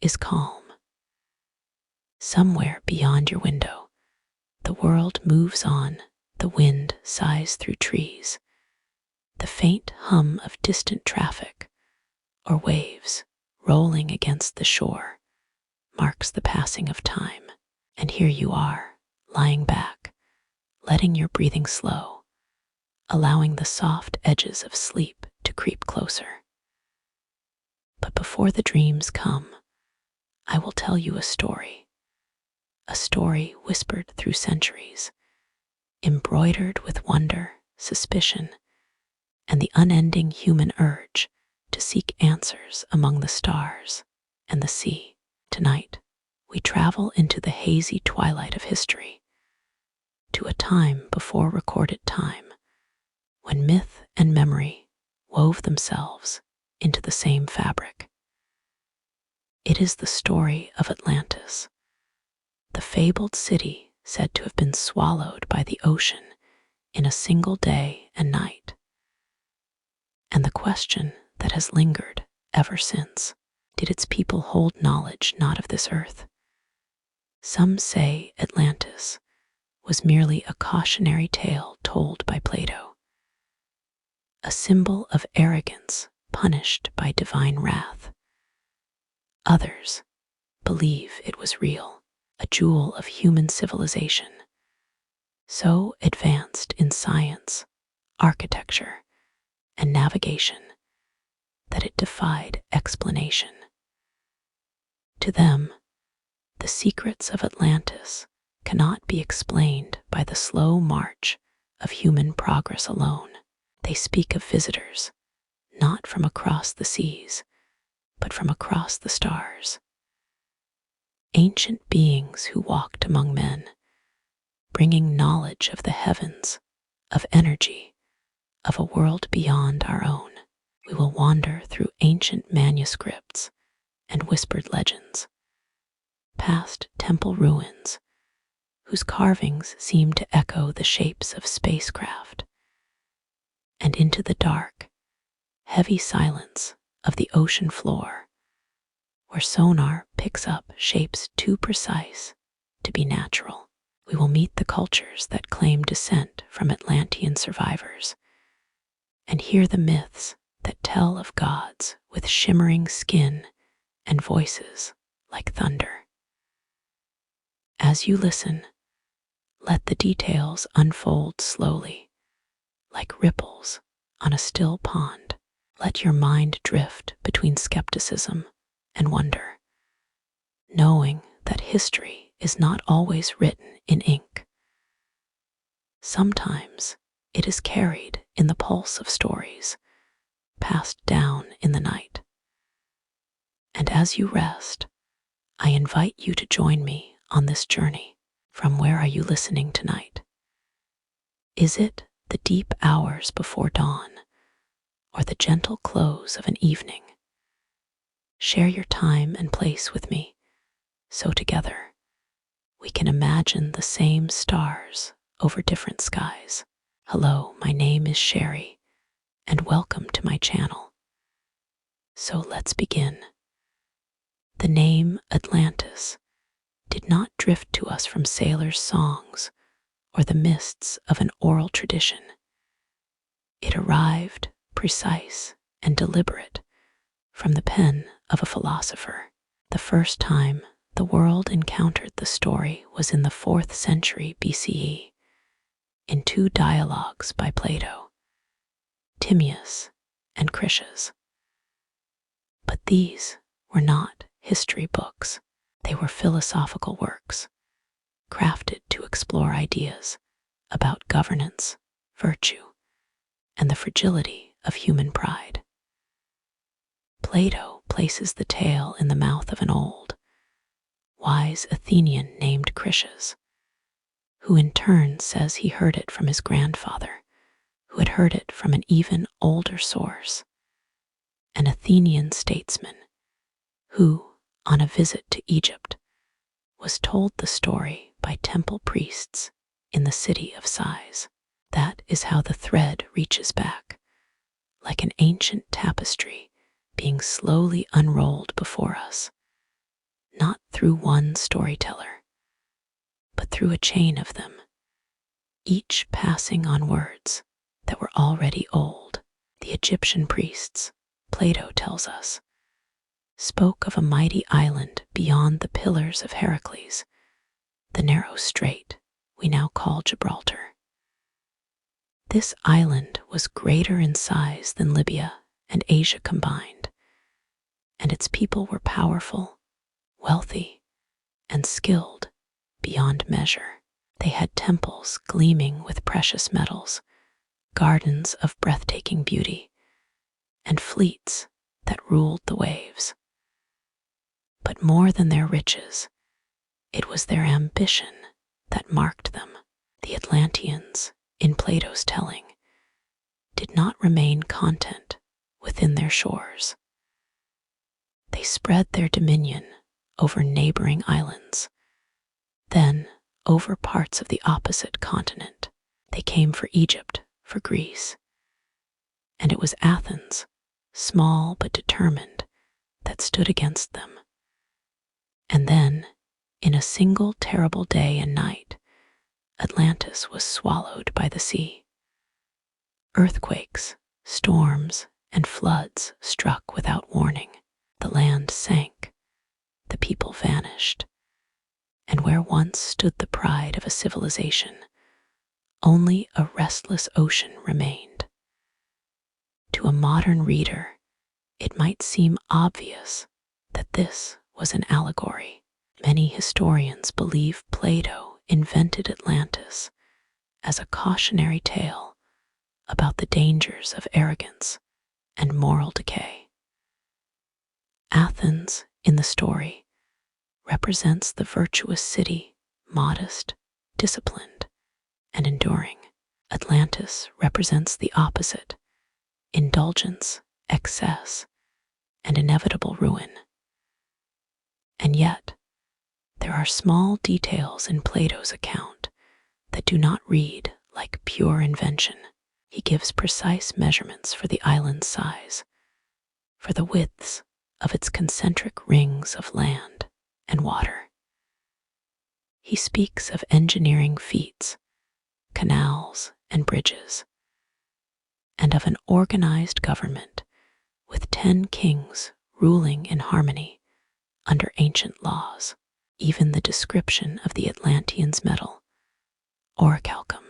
is calm. Somewhere beyond your window, the world moves on, the wind sighs through trees. The faint hum of distant traffic or waves rolling against the shore marks the passing of time. And here you are, lying back, letting your breathing slow, allowing the soft edges of sleep to creep closer. But before the dreams come, I will tell you a story whispered through centuries, embroidered with wonder, suspicion, and the unending human urge to seek answers among the stars and the sea. Tonight, we travel into the hazy twilight of history, to a time before recorded time, when myth and memory wove themselves into the same fabric. It is the story of Atlantis, the fabled city said to have been swallowed by the ocean in a single day and night. And the question that has lingered ever since, did its people hold knowledge not of this earth? Some say Atlantis was merely a cautionary tale told by Plato, a symbol of arrogance punished by divine wrath. Others believe it was real, a jewel of human civilization, so advanced in science, architecture, and navigation that it defied explanation. To them, the secrets of Atlantis cannot be explained by the slow march of human progress alone. They speak of visitors, not from across the seas, but from across the stars. Ancient beings who walked among men, bringing knowledge of the heavens, of energy, of a world beyond our own. We will wander through ancient manuscripts and whispered legends, past temple ruins, whose carvings seem to echo the shapes of spacecraft, and into the dark, heavy silence of the ocean floor, where sonar picks up shapes too precise to be natural. We will meet the cultures that claim descent from Atlantean survivors, and hear the myths that tell of gods with shimmering skin and voices like thunder. As you listen, let the details unfold slowly, like ripples on a still pond. Let your mind drift between skepticism and wonder, knowing that history is not always written in ink. Sometimes it is carried in the pulse of stories, passed down in the night. And as you rest, I invite you to join me on this journey. From where are you listening tonight? Is it the deep hours before dawn, or the gentle close of an evening? Share your time and place with me, so together we can imagine the same stars over different skies. Hello, my name is Sherry, and welcome to my channel. So let's begin. The name Atlantis did not drift to us from sailors' songs or the mists of an oral tradition. It arrived, precise and deliberate, from the pen of a philosopher. The first time the world encountered the story was in the 4th century BCE, in 2 dialogues by Plato, Timaeus and Critias. But these were not history books. They were philosophical works, crafted to explore ideas about governance, virtue, and the fragility of human pride. Plato places the tale in the mouth of an old, wise Athenian named Critias, who in turn says he heard it from his grandfather, who had heard it from an even older source, an Athenian statesman who, on a visit to Egypt, was told the story by temple priests in the city of Sais. That is how the thread reaches back, like an ancient tapestry being slowly unrolled before us, through one storyteller, but through a chain of them, each passing on words that were already old. The Egyptian priests, Plato tells us, spoke of a mighty island beyond the pillars of Heracles, the narrow strait we now call Gibraltar. This island was greater in size than Libya and Asia combined, and its people were powerful, wealthy, and skilled beyond measure. They had temples gleaming with precious metals, gardens of breathtaking beauty, and fleets that ruled the waves. But more than their riches, it was their ambition that marked them. The Atlanteans, in Plato's telling, did not remain content within their shores. They spread their dominion over neighboring islands, then over parts of the opposite continent. They came for Egypt, for Greece, and it was Athens, small but determined, that stood against them. And then, in a single terrible day and night, Atlantis was swallowed by the sea. Earthquakes, storms, and floods struck without warning. The land sank, the people vanished, and where once stood the pride of a civilization, only a restless ocean remained. To a modern reader, it might seem obvious that this was an allegory. Many historians believe Plato invented Atlantis as a cautionary tale about the dangers of arrogance and moral decay. Athens, in the story, represents the virtuous city, modest, disciplined, and enduring. Atlantis represents the opposite, indulgence, excess, and inevitable ruin. And yet, there are small details in Plato's account that do not read like pure invention. He gives precise measurements for the island's size, for the widths of its concentric rings of land and water. He speaks of engineering feats, canals and bridges, and of an organized government with 10 kings ruling in harmony under ancient laws. Even the description of the Atlanteans' metal, orichalcum,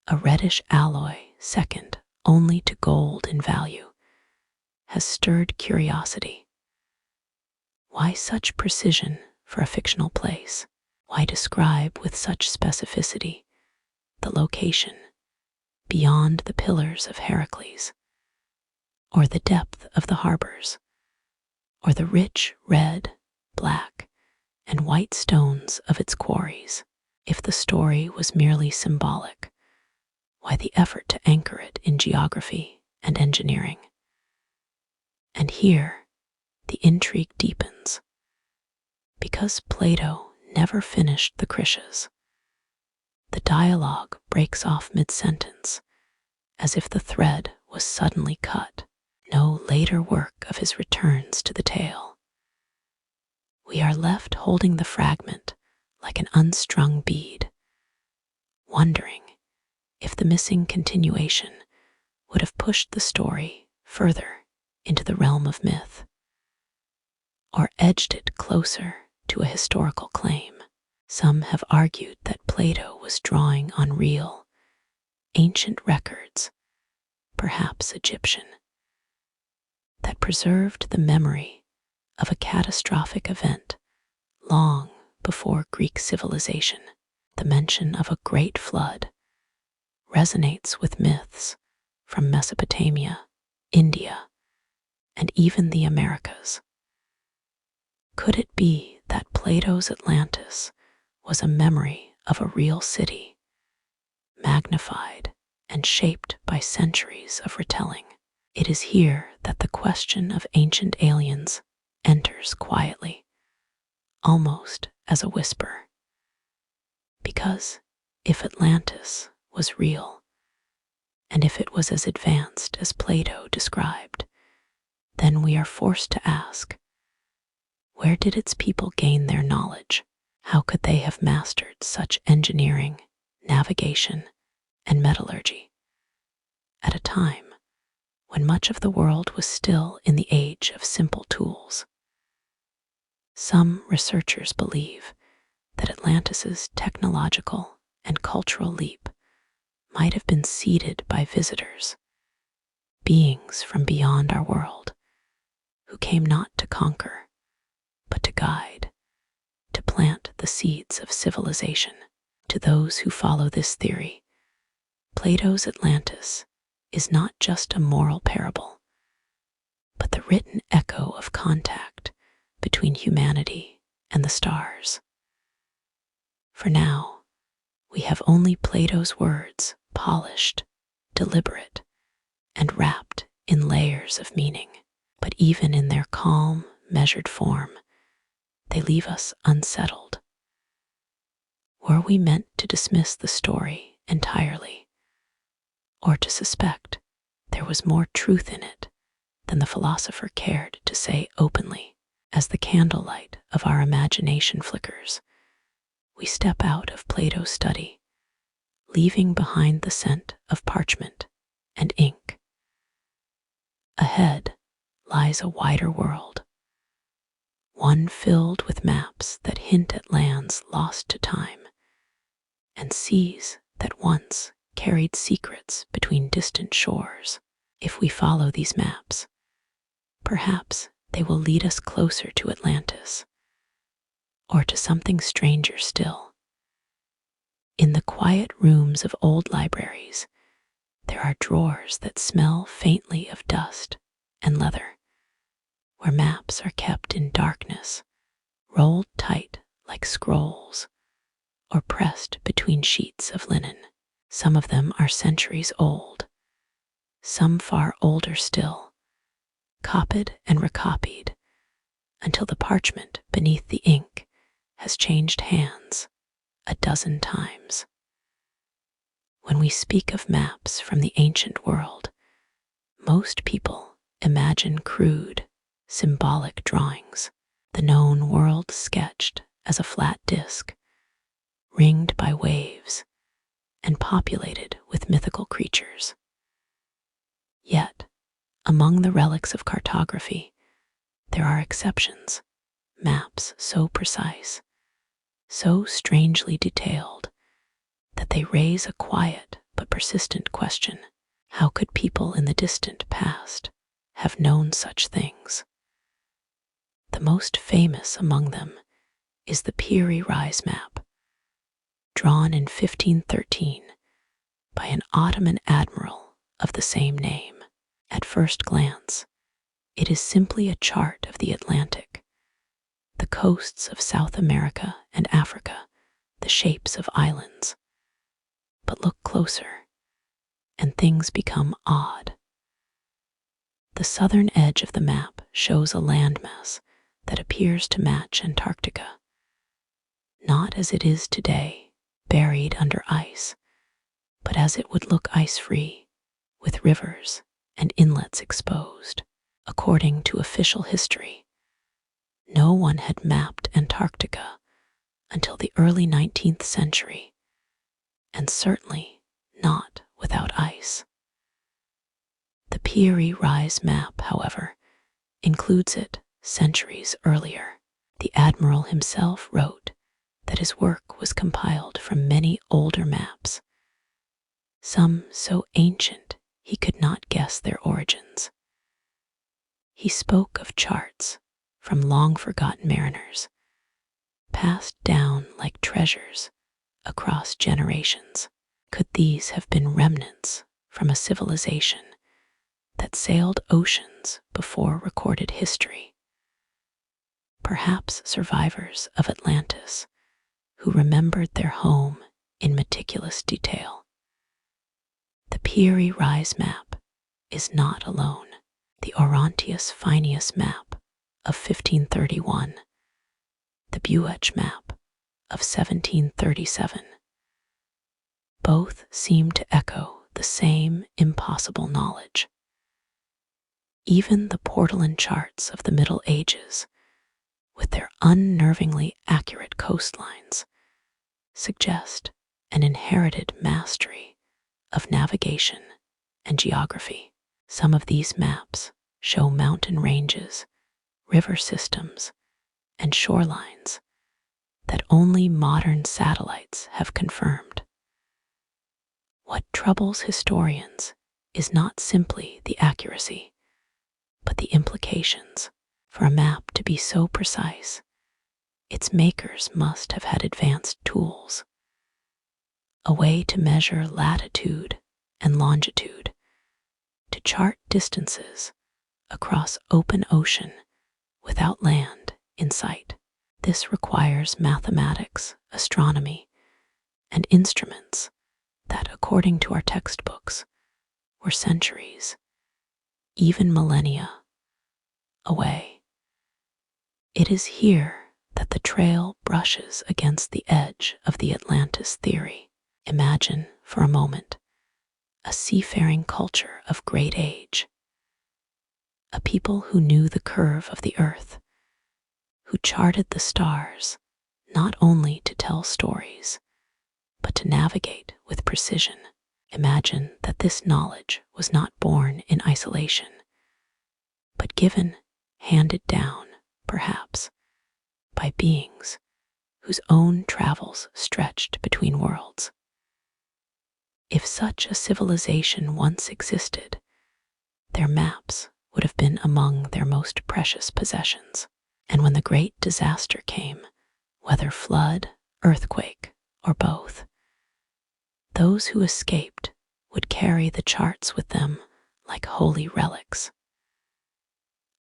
a reddish alloy second only to gold in value, has stirred curiosity. Why such precision for a fictional place? Why describe with such specificity the location beyond the pillars of Heracles, or the depth of the harbors, or the rich red, black, and white stones of its quarries? If the story was merely symbolic, why the effort to anchor it in geography and engineering? And here, the intrigue deepens. Because Plato never finished the Critias, the dialogue breaks off mid-sentence, as if the thread was suddenly cut. No later work of his returns to the tale. We are left holding the fragment like an unstrung bead, wondering if the missing continuation would have pushed the story further into the realm of myth, or edged it closer to a historical claim. Some have argued that Plato was drawing on real, ancient records, perhaps Egyptian, that preserved the memory of a catastrophic event long before Greek civilization. The mention of a great flood resonates with myths from Mesopotamia, India, and even the Americas. Could it be that Plato's Atlantis was a memory of a real city, magnified and shaped by centuries of retelling? It is here that the question of ancient aliens enters quietly, almost as a whisper. Because if Atlantis was real, and if it was as advanced as Plato described, then we are forced to ask, Where did its people gain their knowledge? How could they have mastered such engineering, navigation, and metallurgy at a time when much of the world was still in the age of simple tools? Some researchers believe that Atlantis's technological and cultural leap might have been seeded by visitors, beings from beyond our world, who came not to conquer, but to guide, to plant the seeds of civilization. To those who follow this theory, Plato's Atlantis is not just a moral parable, but the written echo of contact between humanity and the stars. For now, we have only Plato's words, polished, deliberate, and wrapped in layers of meaning. But even in their calm, measured form, they leave us unsettled. Were we meant to dismiss the story entirely, or to suspect there was more truth in it than the philosopher cared to say openly? As the candlelight of our imagination flickers, we step out of Plato's study, leaving behind the scent of parchment and ink. Ahead lies a wider world, one filled with maps that hint at lands lost to time and seas that once carried secrets between distant shores. If we follow these maps, perhaps they will lead us closer to Atlantis, or to something stranger still. In the quiet rooms of old libraries, there are drawers that smell faintly of dust and leather, where maps are kept in darkness, rolled tight like scrolls, or pressed between sheets of linen. Some of them are centuries old, some far older still, copied and recopied until the parchment beneath the ink has changed hands a dozen times. When we speak of maps from the ancient world, most people imagine crude, symbolic drawings, the known world sketched as a flat disk, ringed by waves and populated with mythical creatures. Yet, among the relics of cartography, there are exceptions, maps so precise, so strangely detailed, that they raise a quiet but persistent question. How could people in the distant past have known such things? The most famous among them is the Piri Rise map, drawn in 1513 by an Ottoman admiral of the same name. At first glance, it is simply a chart of the Atlantic, the coasts of South America and Africa, the shapes of islands. But look closer, and things become odd. The southern edge of the map shows a landmass that appears to match Antarctica, not as it is today, buried under ice, but as it would look ice-free, with rivers and inlets exposed. According to official history, no one had mapped Antarctica until the early 19th century, and certainly not without ice. The Piri Rise map, however, includes it centuries earlier. The admiral himself wrote that his work was compiled from many older maps, some so ancient he could not guess their origins. He spoke of charts from long-forgotten mariners, passed down like treasures across generations. Could these have been remnants from a civilization that sailed oceans before recorded history? Perhaps survivors of Atlantis who remembered their home in meticulous detail. The Piri Rise map is not alone. The Orontius Phineus map of 1531, the Buech map of 1737, both seem to echo the same impossible knowledge. Even the portolan charts of the Middle Ages, with their unnervingly accurate coastlines suggest an inherited mastery of navigation and geography. Some of these maps show mountain ranges, river systems, and shorelines that only modern satellites have confirmed. What troubles historians is not simply the accuracy, but the implications. For a map to be so precise, its makers must have had advanced tools, a way to measure latitude and longitude, to chart distances across open ocean without land in sight. This requires mathematics, astronomy, and instruments that, according to our textbooks, were centuries, even millennia, away. It is here that the trail brushes against the edge of the Atlantis theory. Imagine, for a moment, a seafaring culture of great age, a people who knew the curve of the earth, who charted the stars not only to tell stories, but to navigate with precision. Imagine that this knowledge was not born in isolation, but given, handed down, perhaps, by beings whose own travels stretched between worlds. If such a civilization once existed, their maps would have been among their most precious possessions. And when the great disaster came, whether flood, earthquake, or both, those who escaped would carry the charts with them like holy relics.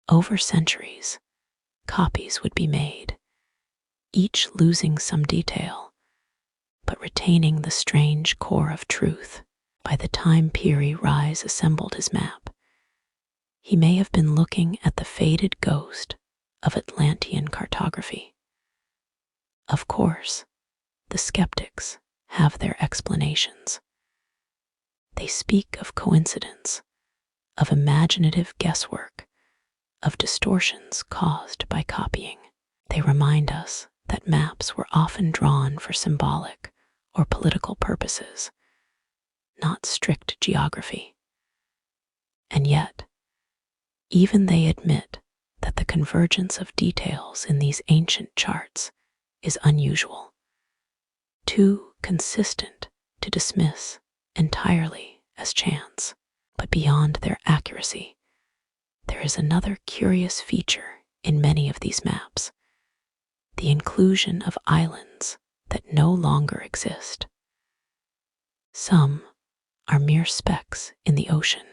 Over centuries, copies would be made, each losing some detail, but retaining the strange core of truth. By the time Piri Reis assembled his map, he may have been looking at the faded ghost of Atlantean cartography. Of course, the skeptics have their explanations. They speak of coincidence, of imaginative guesswork, of distortions caused by copying. They remind us that maps were often drawn for symbolic or political purposes, not strict geography. And yet, even they admit that the convergence of details in these ancient charts is unusual, too consistent to dismiss entirely as chance. But beyond their accuracy, there is another curious feature in many of these maps: the inclusion of islands that no longer exist. Some are mere specks in the ocean,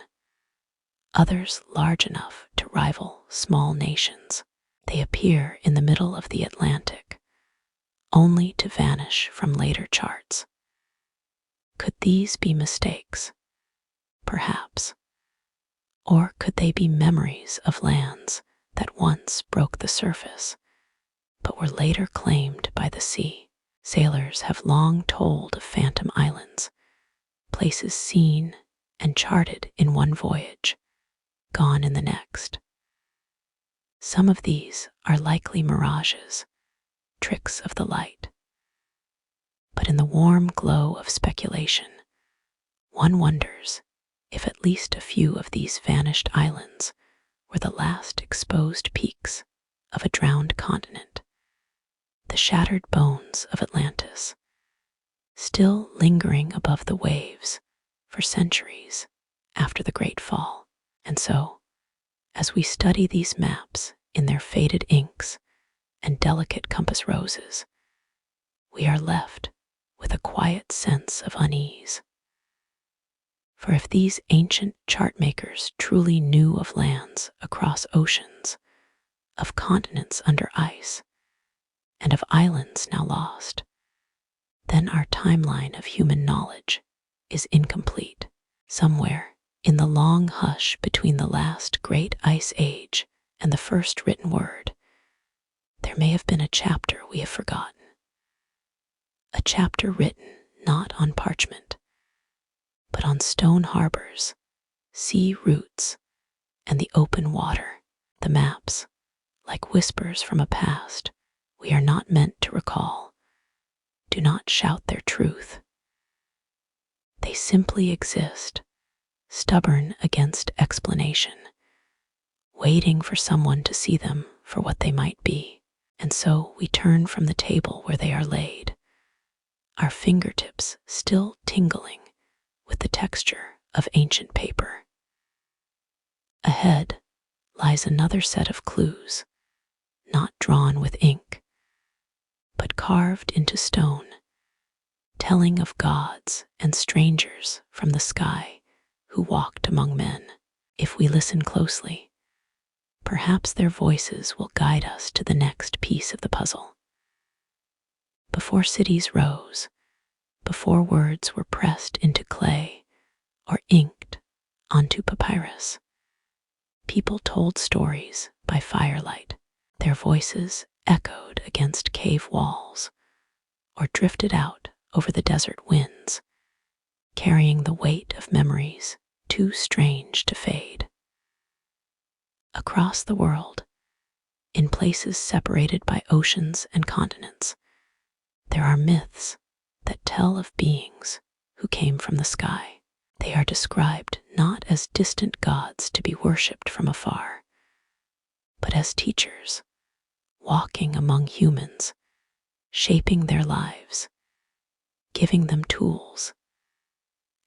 others large enough to rival small nations. They appear in the middle of the Atlantic, only to vanish from later charts. Could these be mistakes? Perhaps. Or could they be memories of lands that once broke the surface, but were later claimed by the sea? Sailors have long told of phantom islands, places seen and charted in one voyage, gone in the next. Some of these are likely mirages, tricks of the light. But in the warm glow of speculation, one wonders if at least a few of these vanished islands were the last exposed peaks of a drowned continent, the shattered bones of Atlantis, still lingering above the waves for centuries after the Great Fall. And so, as we study these maps in their faded inks and delicate compass roses, we are left with a quiet sense of unease. For if these ancient chart makers truly knew of lands across oceans, of continents under ice, and of islands now lost, then our timeline of human knowledge is incomplete. Somewhere in the long hush between the last great ice age and the first written word, there may have been a chapter we have forgotten. A chapter written not on parchment, but on stone harbors, sea routes, and the open water. The maps, like whispers from a past, we are not meant to recall. Do not shout their truth. They simply exist, stubborn against explanation, waiting for someone to see them for what they might be. And so we turn from the table where they are laid, our fingertips still tingling with the texture of ancient paper. Ahead lies another set of clues, not drawn with ink, but carved into stone, telling of gods and strangers from the sky who walked among men. If we listen closely, perhaps their voices will guide us to the next piece of the puzzle. Before cities rose, before words were pressed into clay or inked onto papyrus, people told stories by firelight. Their voices echoed against cave walls or drifted out over the desert winds, carrying the weight of memories too strange to fade. Across the world, in places separated by oceans and continents, there are myths that tell of beings who came from the sky. They are described not as distant gods to be worshipped from afar, but as teachers, walking among humans, shaping their lives, giving them tools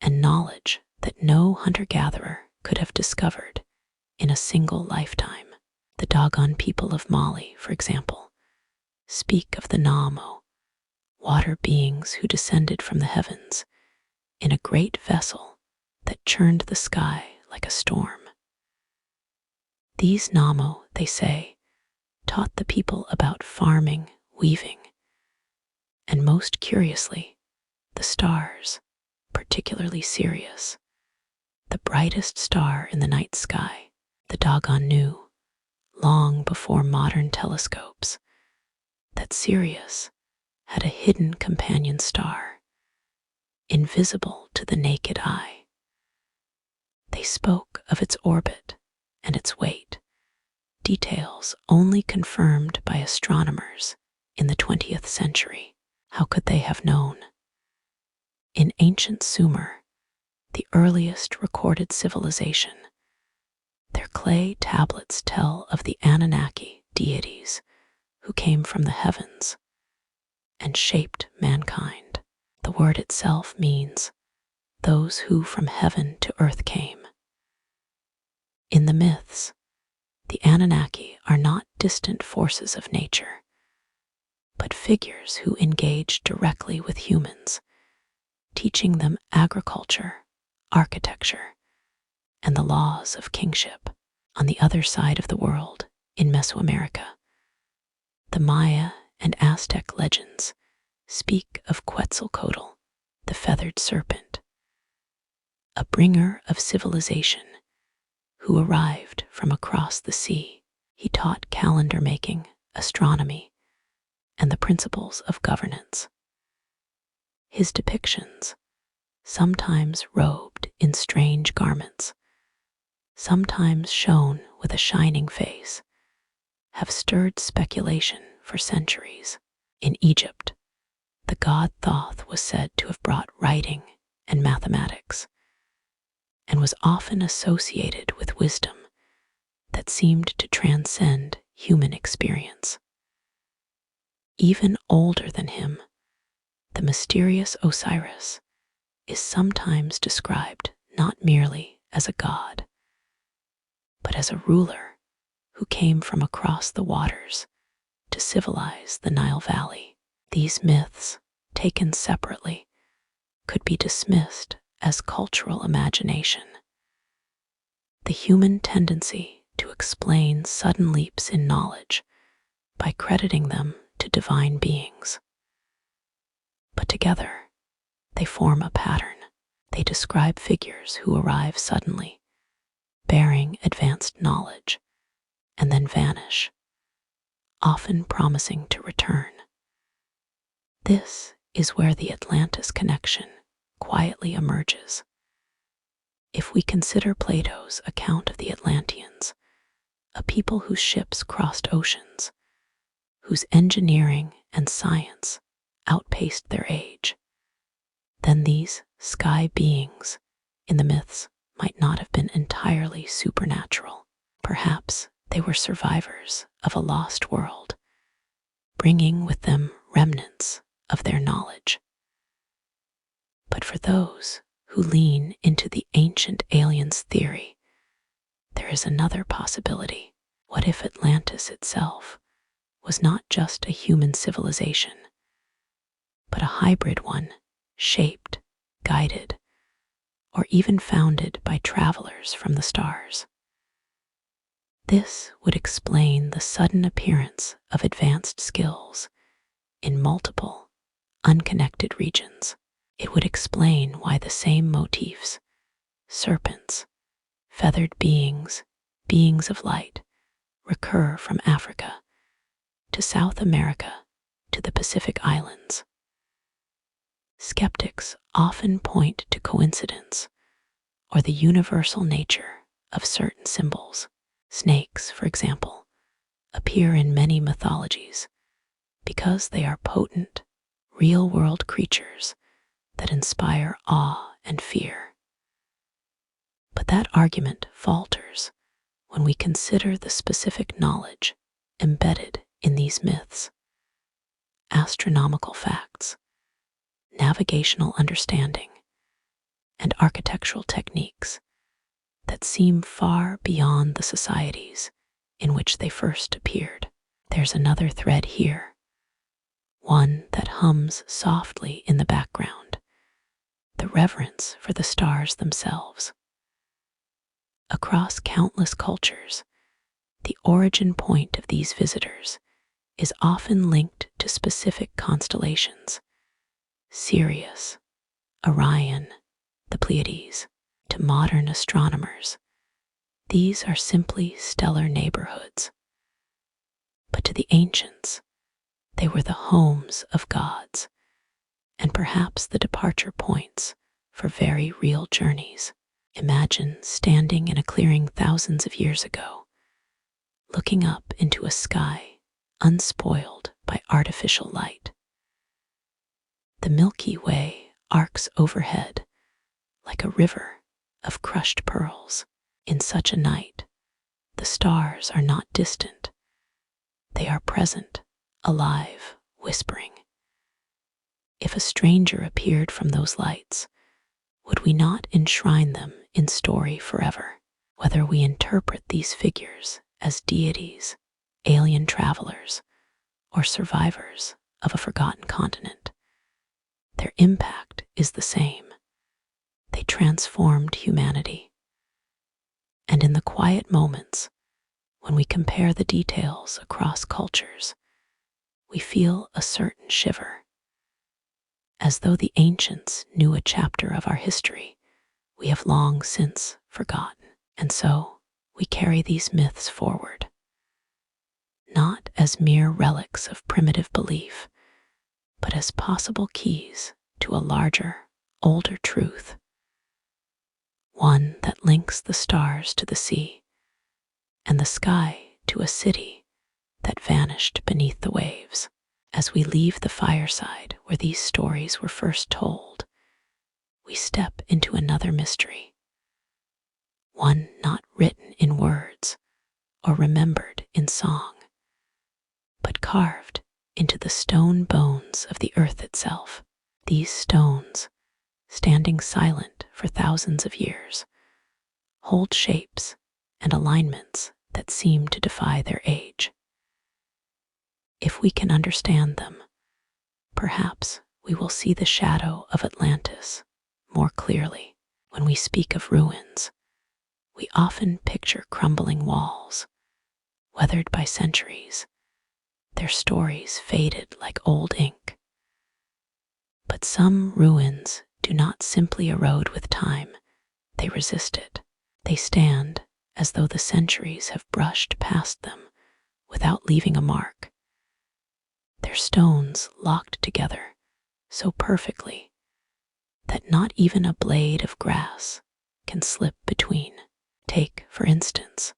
and knowledge that no hunter-gatherer could have discovered in a single lifetime. The Dogon people of Mali, for example, speak of the Namo, water beings who descended from the heavens in a great vessel that churned the sky like a storm. These Namo, they say, taught the people about farming, weaving, and most curiously, the stars, particularly Sirius, the brightest star in the night sky. The Dogon knew, long before modern telescopes, that Sirius had a hidden companion star, invisible to the naked eye. They spoke of its orbit and its weight, details only confirmed by astronomers in the 20th century. How could they have known? In ancient Sumer, the earliest recorded civilization, their clay tablets tell of the Anunnaki deities who came from the heavens and shaped mankind. The word itself means those who from heaven to earth came. In the myths, the Anunnaki are not distant forces of nature, but figures who engage directly with humans, teaching them agriculture, architecture, and the laws of kingship. On the other side of the world, in Mesoamerica, the Maya and Aztec legends speak of Quetzalcoatl, the feathered serpent, a bringer of civilization who arrived from across the sea. He taught calendar making, astronomy, and the principles of governance. His depictions, sometimes robed in strange garments, sometimes shown with a shining face, have stirred speculation for centuries. In Egypt, the god Thoth was said to have brought writing and mathematics, and was often associated with wisdom that seemed to transcend human experience. Even older than him, the mysterious Osiris is sometimes described not merely as a god, but as a ruler who came from across the waters to civilize the Nile Valley. These myths, taken separately, could be dismissed as cultural imagination. The human tendency to explain sudden leaps in knowledge by crediting them to divine beings. But together, they form a pattern. They describe figures who arrive suddenly, bearing advanced knowledge, and then vanish, often promising to return. This is where the Atlantis connection quietly emerges. If we consider Plato's account of the Atlanteans, a people whose ships crossed oceans, whose engineering and science outpaced their age, then these sky beings in the myths might not have been entirely supernatural. Perhaps they were survivors of a lost world, bringing with them remnants of their knowledge. But for those who lean into the ancient aliens theory, there is another possibility. What if Atlantis itself was not just a human civilization, but a hybrid one, shaped, guided, or even founded by travelers from the stars? This would explain the sudden appearance of advanced skills in multiple, unconnected regions. It would explain why the same motifs, serpents, feathered beings, beings of light, recur from Africa to South America to the Pacific Islands. Skeptics often point to coincidence or the universal nature of certain symbols. Snakes, for example, appear in many mythologies because they are potent, real-world creatures that inspire awe and fear. But that argument falters when we consider the specific knowledge embedded in these myths: astronomical facts, navigational understanding, and architectural techniques that seem far beyond the societies in which they first appeared. There's another thread here, one that hums softly in the background: the reverence for the stars themselves. Across countless cultures, the origin point of these visitors is often linked to specific constellations: Sirius, Orion, the Pleiades. To modern astronomers, these are simply stellar neighborhoods. But to the ancients, they were the homes of gods, and perhaps the departure points for very real journeys. Imagine standing in a clearing thousands of years ago, looking up into a sky unspoiled by artificial light. The Milky Way arcs overhead like a river of crushed pearls. In such a night, the stars are not distant. They are present, alive, whispering. If a stranger appeared from those lights, would we not enshrine them in story forever? Whether we interpret these figures as deities, alien travelers, or survivors of a forgotten continent, their impact is the same. They transformed humanity. And in the quiet moments, when we compare the details across cultures, we feel a certain shiver, as though the ancients knew a chapter of our history we have long since forgotten. And so we carry these myths forward, not as mere relics of primitive belief, but as possible keys to a larger, older truth, one that links the stars to the sea and the sky to a city that vanished beneath the waves. As we leave the fireside where these stories were first told, we step into another mystery, one not written in words or remembered in song, but carved into the stone bones of the earth itself. These stones, standing silent for thousands of years, hold shapes and alignments that seem to defy their age. If we can understand them, perhaps we will see the shadow of Atlantis more clearly. When we speak of ruins, we often picture crumbling walls, weathered by centuries, their stories faded like old ink. But some ruins do not simply erode with time, they resist it. They stand as though the centuries have brushed past them without leaving a mark. Their stones locked together so perfectly that not even a blade of grass can slip between. Take, for instance,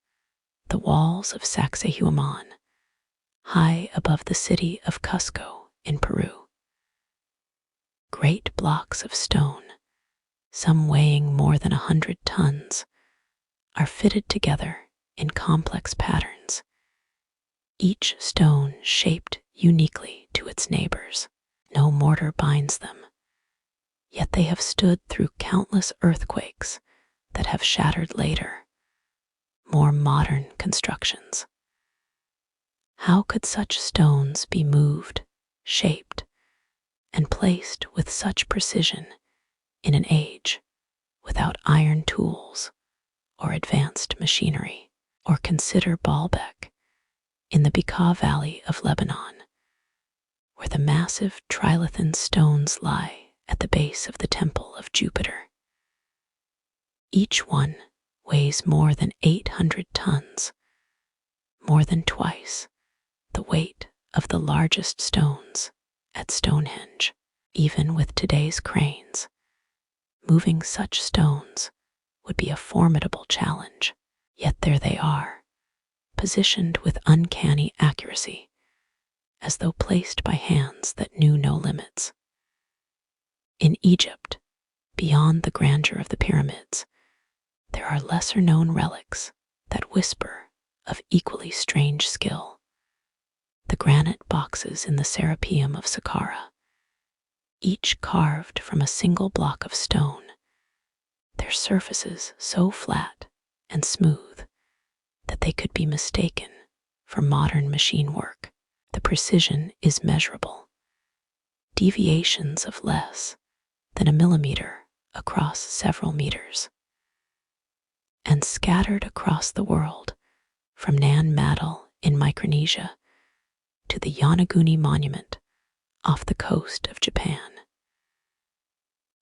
the walls of Sacsayhuaman, high above the city of Cusco in Peru. Great blocks of stone, some weighing more than 100 tons, are fitted together in complex patterns, each stone shaped uniquely to its neighbors. No mortar binds them, yet they have stood through countless earthquakes that have shattered later, more modern constructions. How could such stones be moved, shaped, and placed with such precision in an age without iron tools or advanced machinery? Or consider Baalbek in the Bekaa Valley of Lebanon, where the massive trilithon stones lie at the base of the Temple of Jupiter. Each one weighs more than 800 tons, more than twice the weight of the largest stones at Stonehenge. Even with today's cranes, moving such stones would be a formidable challenge. Yet there they are, positioned with uncanny accuracy, as though placed by hands that knew no limits. In Egypt, beyond the grandeur of the pyramids, there are lesser-known relics that whisper of equally strange skill. The granite boxes in the Serapeum of Saqqara, each carved from a single block of stone, their surfaces so flat and smooth that they could be mistaken for modern machine work. The precision is measurable, deviations of less than a millimeter across several meters. And scattered across the world, from Nan Madol in Micronesia to the Yonaguni Monument off the coast of Japan,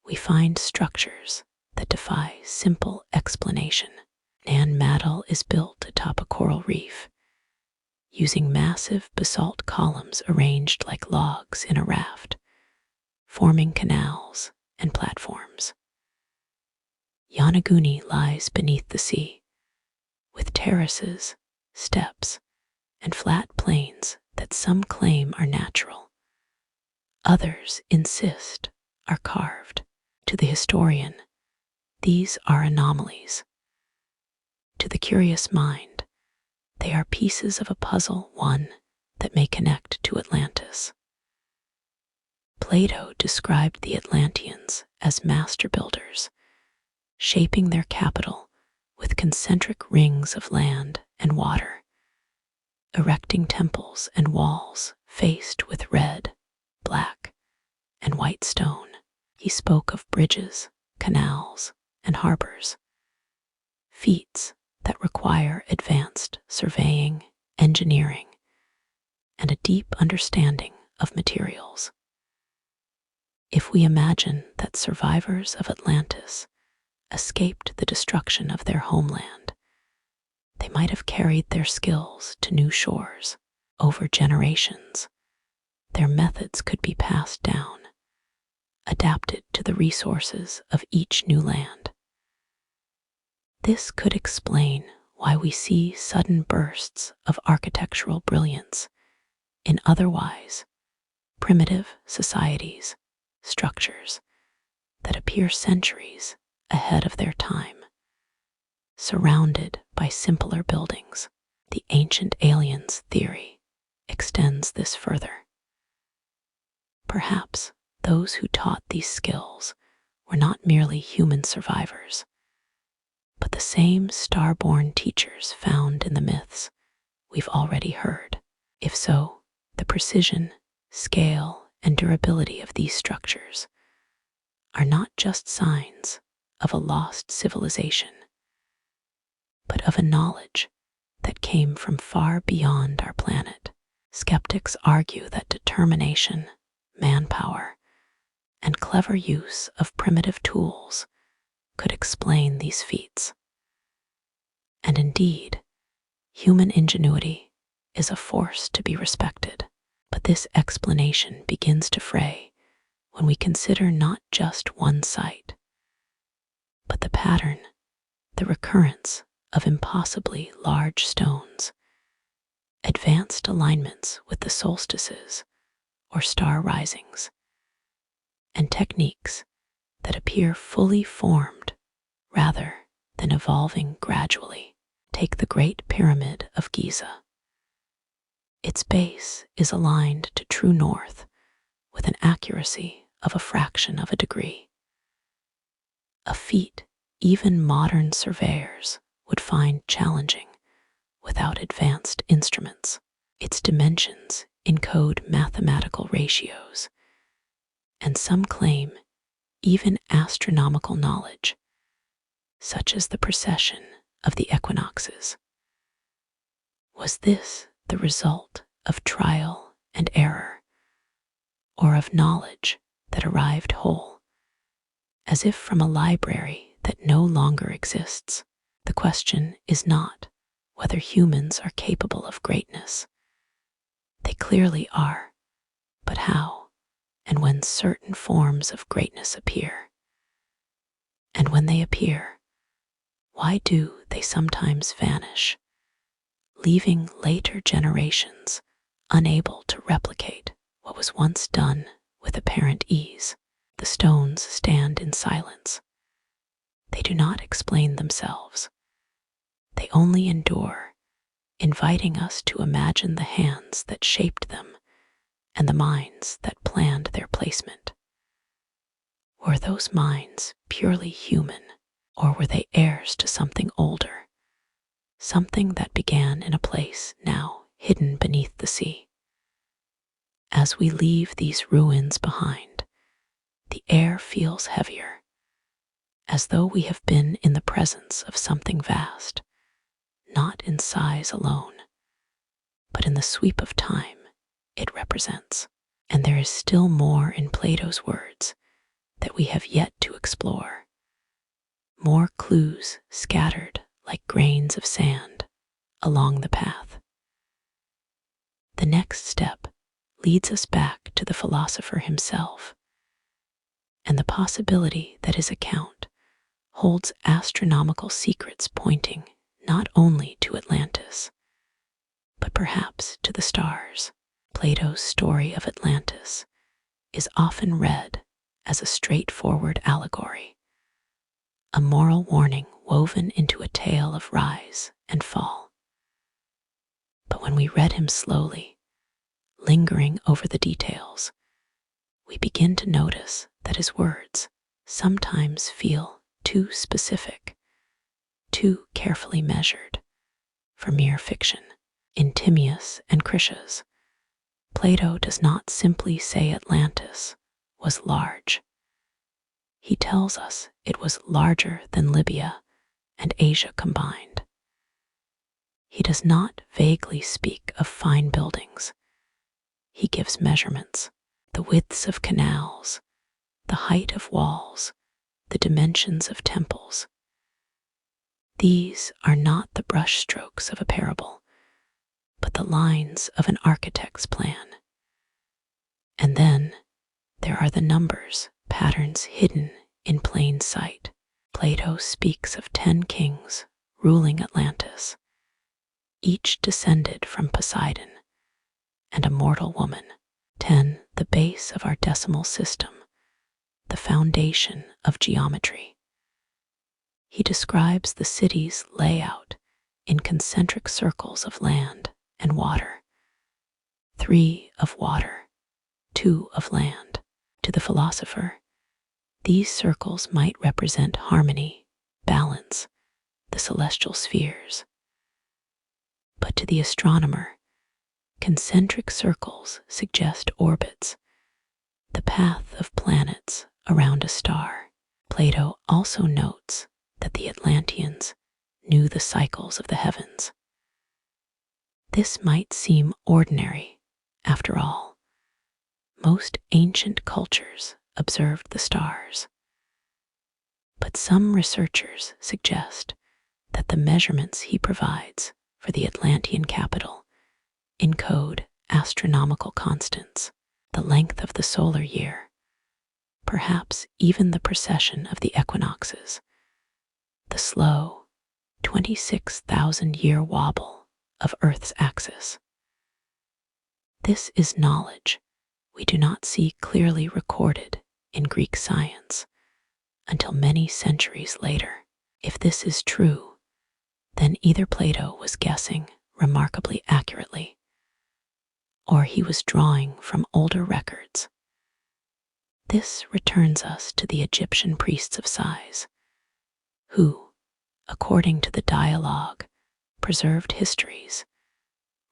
we find structures that defy simple explanation. Nan Madol is built atop a coral reef, using massive basalt columns arranged like logs in a raft, forming canals and platforms. Yonaguni lies beneath the sea, with terraces, steps, and flat plains that some claim are natural. Others insist are carved. To the historian, these are anomalies. To the curious mind, they are pieces of a puzzle, one that may connect to Atlantis. Plato described the Atlanteans as master builders, shaping their capital with concentric rings of land and water, erecting temples and walls faced with red, black, and white stone. He spoke of bridges, canals, and harbors, feats that require advanced surveying, engineering, and a deep understanding of materials. If we imagine that survivors of Atlantis escaped the destruction of their homeland, they might have carried their skills to new shores. Over generations, their methods could be passed down, adapted to the resources of each new land. This could explain why we see sudden bursts of architectural brilliance in otherwise primitive societies, structures that appear centuries ahead of their time, surrounded by simpler buildings. The ancient aliens theory extends this further. Perhaps those who taught these skills were not merely human survivors, but the same star-born teachers found in the myths we've already heard. If so, the precision, scale, and durability of these structures are not just signs of a lost civilization, but of a knowledge that came from far beyond our planet. Skeptics argue that determination, manpower, and clever use of primitive tools could explain these feats. And indeed, human ingenuity is a force to be respected. But this explanation begins to fray when we consider not just one site, but the pattern, the recurrence of impossibly large stones advanced alignments with the solstices or star risings, and techniques that appear fully formed rather than evolving gradually. Take the Great Pyramid of Giza. Its base is aligned to true north with an accuracy of a fraction of a degree, a feat even modern surveyors would find challenging without advanced instruments. Its dimensions encode mathematical ratios, and some claim even astronomical knowledge, such as the precession of the equinoxes. Was this the result of trial and error, or of knowledge that arrived whole, as if from a library that no longer exists? The question is not whether humans are capable of greatness. They clearly are, but how and when certain forms of greatness appear. And when they appear, why do they sometimes vanish, leaving later generations unable to replicate what was once done with apparent ease? The stones stand in silence. They do not explain themselves. They only endure, inviting us to imagine the hands that shaped them and the minds that planned their placement. Were those minds purely human, or were they heirs to something older, something that began in a place now hidden beneath the sea? As we leave these ruins behind, the air feels heavier, as though we have been in the presence of something vast, not in size alone, but in the sweep of time it represents. And there is still more in Plato's words that we have yet to explore, more clues scattered like grains of sand along the path. The next step leads us back to the philosopher himself, and the possibility that his account holds astronomical secrets pointing not only to Atlantis, but perhaps to the stars. Plato's story of Atlantis is often read as a straightforward allegory, a moral warning woven into a tale of rise and fall. But when we read him slowly, lingering over the details, we begin to notice that his words sometimes feel too specific, too carefully measured for mere fiction. In Timaeus and Critias, Plato does not simply say Atlantis was large. He tells us it was larger than Libya and Asia combined. He does not vaguely speak of fine buildings. He gives measurements, the widths of canals, the height of walls, the dimensions of temples. These are not the brushstrokes of a parable, but the lines of an architect's plan. And then there are the numbers, patterns hidden in plain sight. Plato speaks of 10 kings ruling Atlantis, each descended from Poseidon and a mortal woman. 10, the base of our decimal system, the foundation of geometry. He describes the city's layout in concentric circles of land and water, 3 of water, 2 of land. To the philosopher, these circles might represent harmony, balance, the celestial spheres. But to the astronomer, concentric circles suggest orbits, the path of planets around a star. Plato also notes that the Atlanteans knew the cycles of the heavens. This might seem ordinary, after all. Most ancient cultures observed the stars. But some researchers suggest that the measurements he provides for the Atlantean capital encode astronomical constants, the length of the solar year, perhaps even the precession of the equinoxes, the slow 26,000-year wobble of Earth's axis. This is knowledge we do not see clearly recorded in Greek science until many centuries later. If this is true, then either Plato was guessing remarkably accurately, or he was drawing from older records. This returns us to the Egyptian priests of size, who, according to the dialogue, preserved histories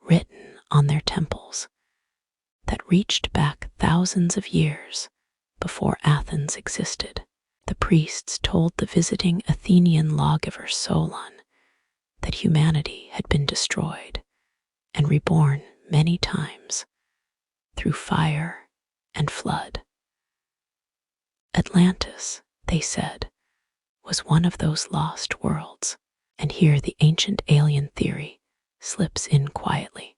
written on their temples that reached back thousands of years before Athens existed. The priests told the visiting Athenian lawgiver Solon that humanity had been destroyed and reborn many times through fire and flood. Atlantis, they said, was one of those lost worlds, and here the ancient alien theory slips in quietly.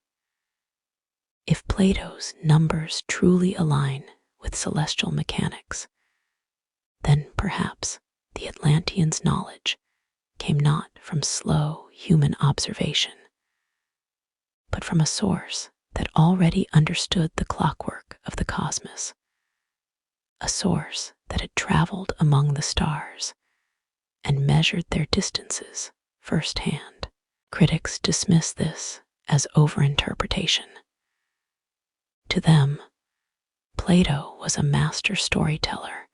If Plato's numbers truly align with celestial mechanics, then perhaps the Atlanteans' knowledge came not from slow human observation, but from a source that already understood the clockwork of the cosmos, a source that had traveled among the stars and measured their distances firsthand. Critics dismiss this as overinterpretation. To them, Plato was a master storyteller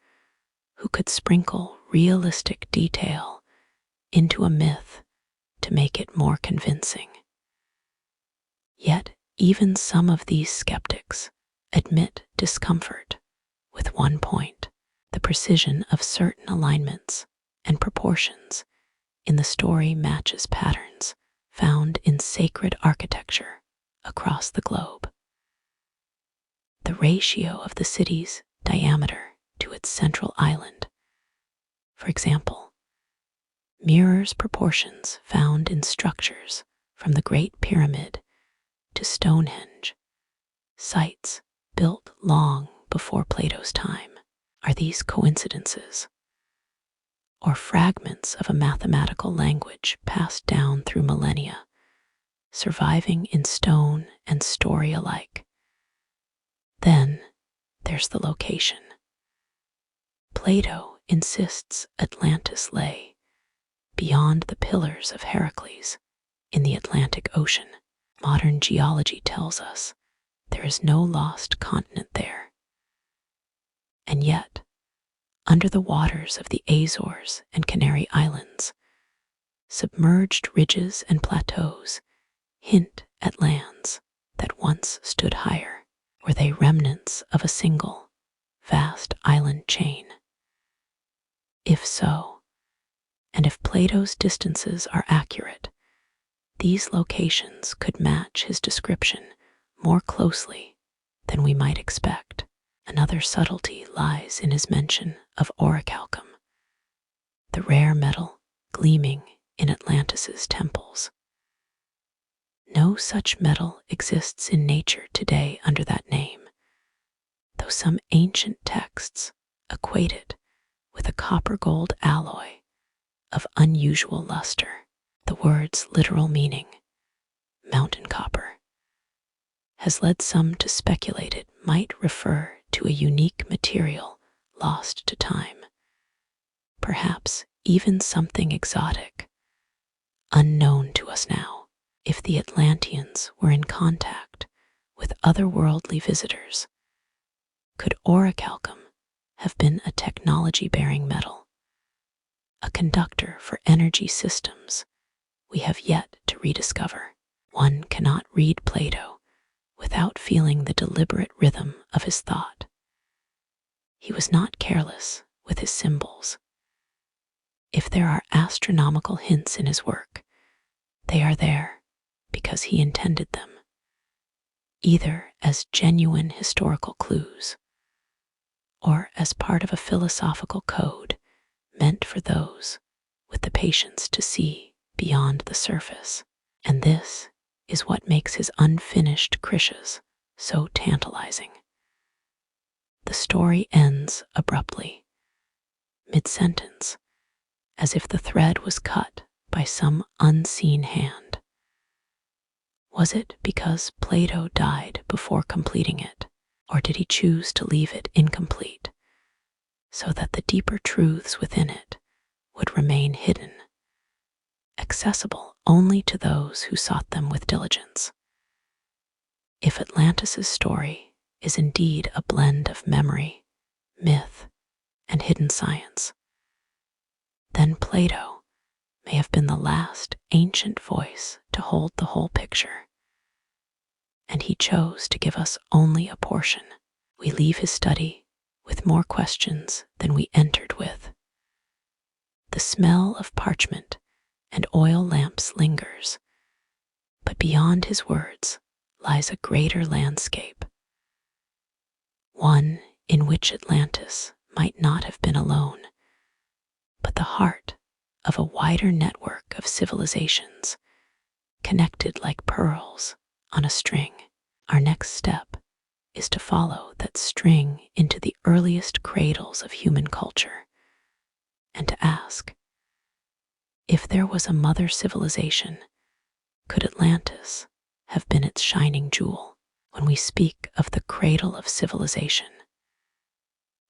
who could sprinkle realistic detail into a myth to make it more convincing. Yet even some of these skeptics admit discomfort with one point: the precision of certain alignments and proportions in the story matches patterns found in sacred architecture across the globe. The ratio of the city's diameter to its central island, for example, mirrors proportions found in structures from the Great Pyramid to Stonehenge, sites built long before Plato's time. Are these coincidences, or fragments of a mathematical language passed down through millennia, surviving in stone and story alike? Then there's the location. Plato insists Atlantis lay beyond the Pillars of Heracles in the Atlantic Ocean. Modern geology tells us there is no lost continent there. And yet, under the waters of the Azores and Canary Islands, submerged ridges and plateaus hint at lands that once stood higher. Were they remnants of a single, vast island chain? If so, and if Plato's distances are accurate, these locations could match his description more closely than we might expect. Another subtlety lies in his mention of orichalcum, the rare metal gleaming in Atlantis's temples. No such metal exists in nature today under that name, though some ancient texts equate it with a copper-gold alloy of unusual luster. The word's literal meaning, mountain copper, has led some to speculate it might refer to a unique material lost to time, perhaps even something exotic, unknown to us now. If the Atlanteans were in contact with otherworldly visitors, could orichalcum have been a technology-bearing metal, a conductor for energy systems we have yet to rediscover? One cannot read Plato without feeling the deliberate rhythm of his thought. He was not careless with his symbols. If there are astronomical hints in his work, they are there because he intended them, either as genuine historical clues or as part of a philosophical code meant for those with the patience to see beyond the surface. And this is what makes his unfinished Krishas so tantalizing. The story ends abruptly, mid-sentence, as if the thread was cut by some unseen hand. Was it because Plato died before completing it, or did he choose to leave it incomplete so that the deeper truths within it would remain hidden, accessible only to those who sought them with diligence? If Atlantis' story is indeed a blend of memory, myth, and hidden science, then Plato may have been the last ancient voice to hold the whole picture, and he chose to give us only a portion. We leave his study with more questions than we entered with. The smell of parchment and oil lamps lingers, but beyond his words lies a greater landscape, one in which Atlantis might not have been alone, but the heart of a wider network of civilizations, connected like pearls on a string. Our next step is to follow that string into the earliest cradles of human culture and to ask, if there was a mother civilization, could Atlantis have been its shining jewel? When we speak of the cradle of civilization,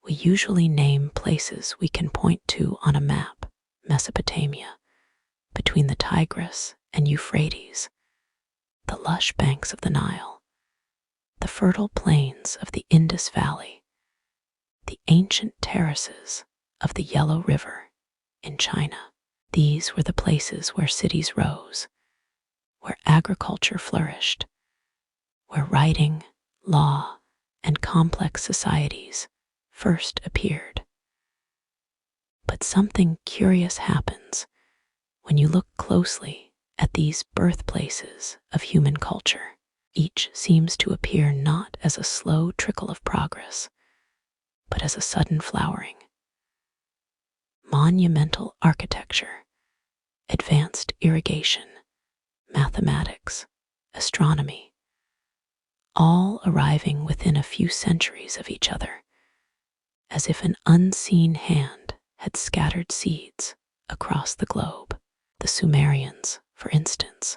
we usually name places we can point to on a map: Mesopotamia, between the Tigris and Euphrates, the lush banks of the Nile, the fertile plains of the Indus Valley, the ancient terraces of the Yellow River in China. These were the places where cities rose, where agriculture flourished, where writing, law, and complex societies first appeared. But something curious happens when you look closely at these birthplaces of human culture. Each seems to appear not as a slow trickle of progress, but as a sudden flowering. Monumental architecture, advanced irrigation, mathematics, astronomy, all arriving within a few centuries of each other, as if an unseen hand had scattered seeds across the globe. The Sumerians, for instance,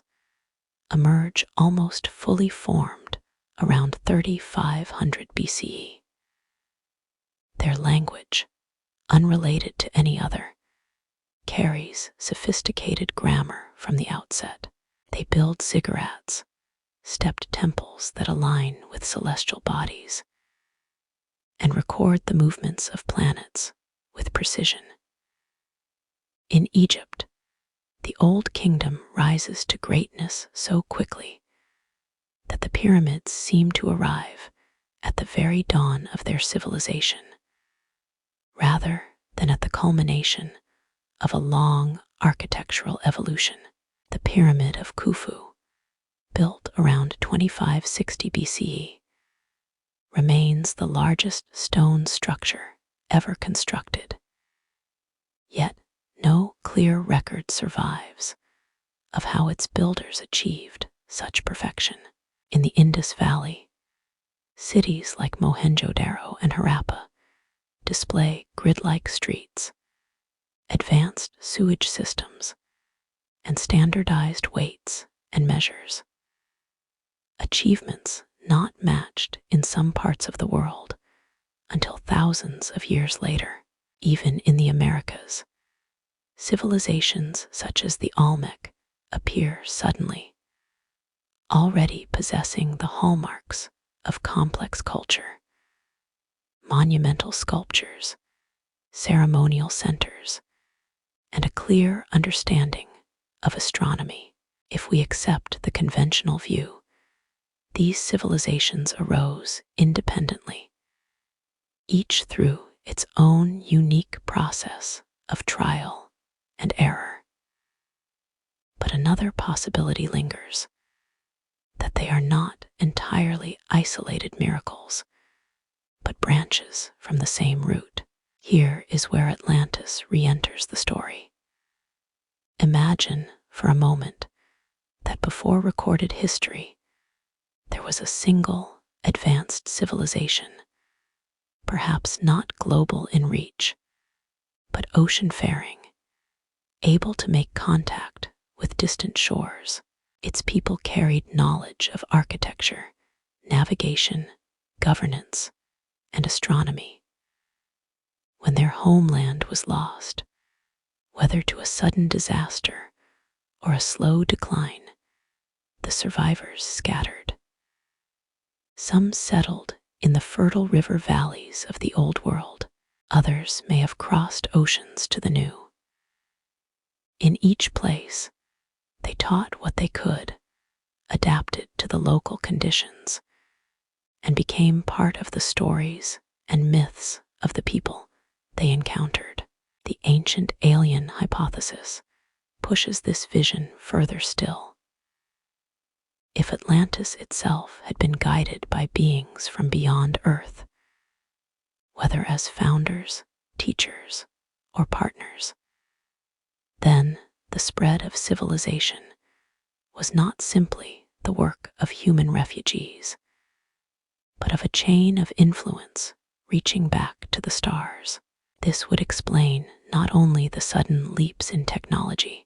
emerge almost fully formed around 3500 BCE. Their language, unrelated to any other, carries sophisticated grammar from the outset. They build ziggurats, stepped temples that align with celestial bodies, and record the movements of planets with precision. In Egypt, the Old Kingdom rises to greatness so quickly that the pyramids seem to arrive at the very dawn of their civilization, rather than at the culmination of a long architectural evolution. The Pyramid of Khufu, built around 2560 BCE, remains the largest stone structure ever constructed. Yet no clear record survives of how its builders achieved such perfection. In the Indus Valley, cities like Mohenjo-Daro and Harappa display grid-like streets, advanced sewage systems, and standardized weights and measures. Achievements not matched in some parts of the world until thousands of years later. Even in the Americas, civilizations such as the Olmec appear suddenly, already possessing the hallmarks of complex culture: monumental sculptures, ceremonial centers, and a clear understanding of astronomy. If we accept the conventional view, these civilizations arose independently, each through its own unique process of trial and error. But another possibility lingers, that they are not entirely isolated miracles, but branches from the same root. Here is where Atlantis re-enters the story. Imagine for a moment that before recorded history, there was a single advanced civilization, perhaps not global in reach, but ocean-faring, able to make contact with distant shores. Its people carried knowledge of architecture, navigation, governance, and astronomy. When their homeland was lost, whether to a sudden disaster or a slow decline, the survivors scattered. Some settled in the fertile river valleys of the Old World. Others may have crossed oceans to the New. In each place, they taught what they could, adapted to the local conditions, and became part of the stories and myths of the people they encountered. The ancient alien hypothesis pushes this vision further still. If Atlantis itself had been guided by beings from beyond Earth, whether as founders, teachers, or partners, then the spread of civilization was not simply the work of human refugees, but of a chain of influence reaching back to the stars. This would explain not only the sudden leaps in technology,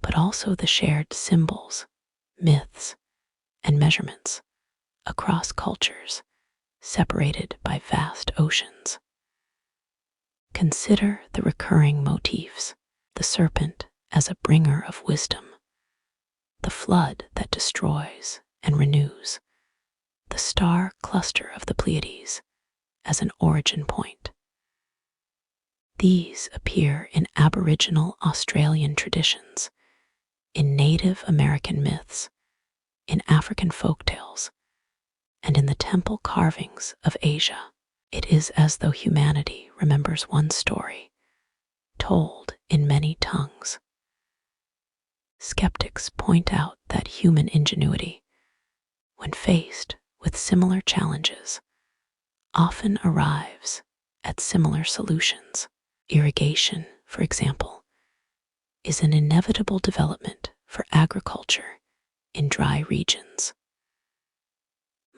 but also the shared symbols, myths, and measurements across cultures separated by vast oceans. Consider the recurring motifs: the serpent as a bringer of wisdom, the flood that destroys and renews, the star cluster of the Pleiades as an origin point. These appear in Aboriginal Australian traditions, in Native American myths, in African folktales, and in the temple carvings of Asia. It is as though humanity remembers one story, told in many tongues. Skeptics point out that human ingenuity, when faced with similar challenges, often arrives at similar solutions. Irrigation, for example, is an inevitable development for agriculture in dry regions.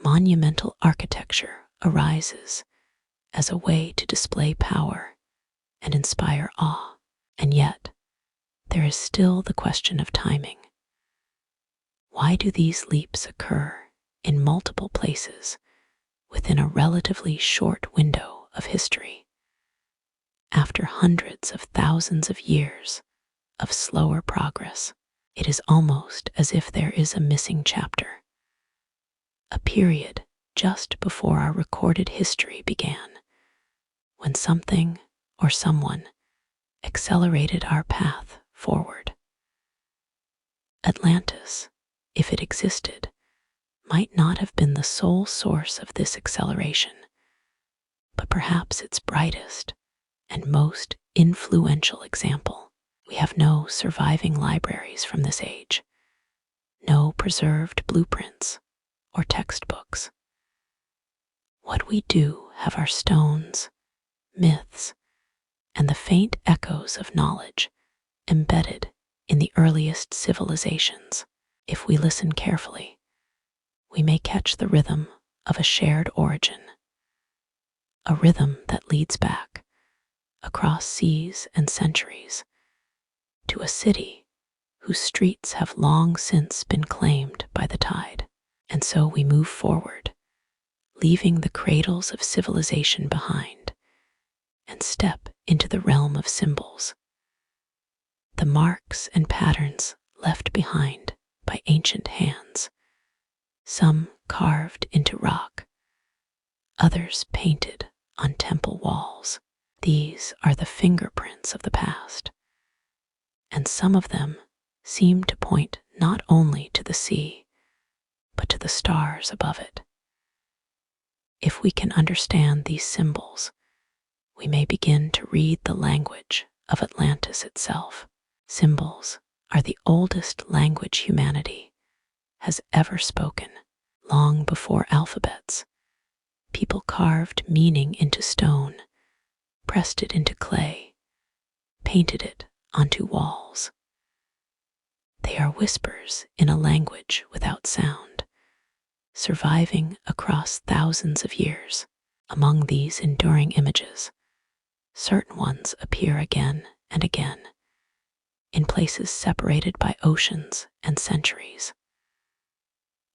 Monumental architecture arises as a way to display power and inspire awe, and yet there is still the question of timing. Why do these leaps occur in multiple places within a relatively short window of history, after hundreds of thousands of years of slower progress? It is almost as if there is a missing chapter, a period just before our recorded history began, when something or someone accelerated our path forward. Atlantis, if it existed, might not have been the sole source of this acceleration, but perhaps its brightest and most influential example. We have no surviving libraries from this age, no preserved blueprints or textbooks. What we do have are stones, myths, and the faint echoes of knowledge embedded in the earliest civilizations. If we listen carefully, we may catch the rhythm of a shared origin, a rhythm that leads back across seas and centuries to a city whose streets have long since been claimed by the tide. And so we move forward, leaving the cradles of civilization behind, and step into the realm of symbols, the marks and patterns left behind by ancient hands, some carved into rock, others painted on temple walls. These are the fingerprints of the past, and some of them seem to point not only to the sea, but to the stars above it. If we can understand these symbols, we may begin to read the language of Atlantis itself. Symbols are the oldest language humanity has ever spoken. Long before alphabets, people carved meaning into stone, pressed it into clay, painted it onto walls. They are whispers in a language without sound, surviving across thousands of years. Among these enduring images, certain ones appear again and again, in places separated by oceans and centuries.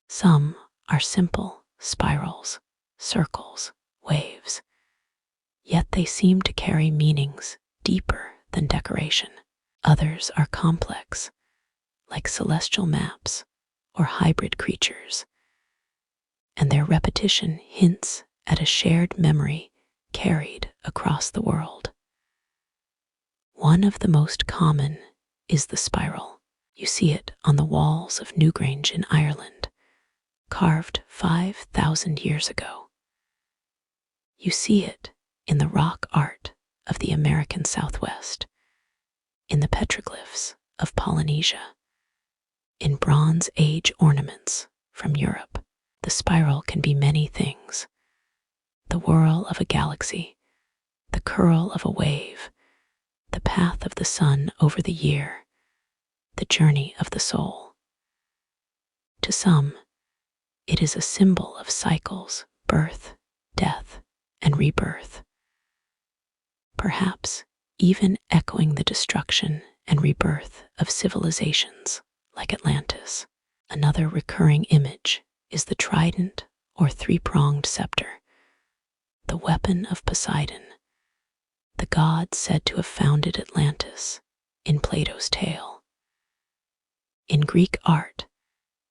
Some are simple spirals, circles, waves, yet they seem to carry meanings deeper than decoration. Others are complex, like celestial maps or hybrid creatures, and their repetition hints at a shared memory carried across the world. One of the most common is the spiral. You see it on the walls of Newgrange in Ireland, carved 5,000 years ago. You see it in the rock art of the American Southwest, in the petroglyphs of Polynesia, in Bronze Age ornaments from Europe. The spiral can be many things: the whirl of a galaxy, the curl of a wave, the path of the sun over the year, the journey of the soul. To some, it is a symbol of cycles, birth, death, and rebirth, perhaps even echoing the destruction and rebirth of civilizations like Atlantis. Another recurring image is the trident or three-pronged scepter, the weapon of Poseidon, the god said to have founded Atlantis in Plato's tale. In Greek art,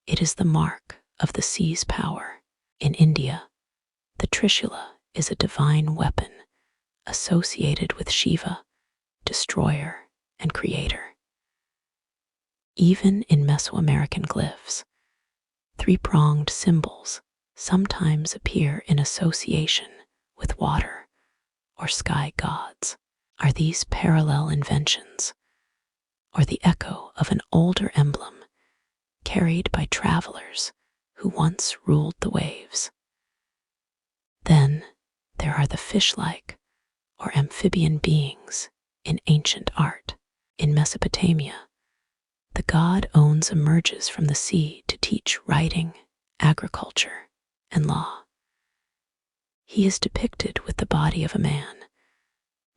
it is the mark of the sea's power. In India, the trishula is a divine weapon associated with Shiva, destroyer and creator. Even in Mesoamerican glyphs, three-pronged symbols sometimes appear in association with water or sky gods. Are these parallel inventions, or the echo of an older emblem carried by travelers who once ruled the waves? Then there are the fish-like or amphibian beings in ancient art. In Mesopotamia, the god Ons emerges from the sea to teach writing, agriculture, and law. He is depicted with the body of a man,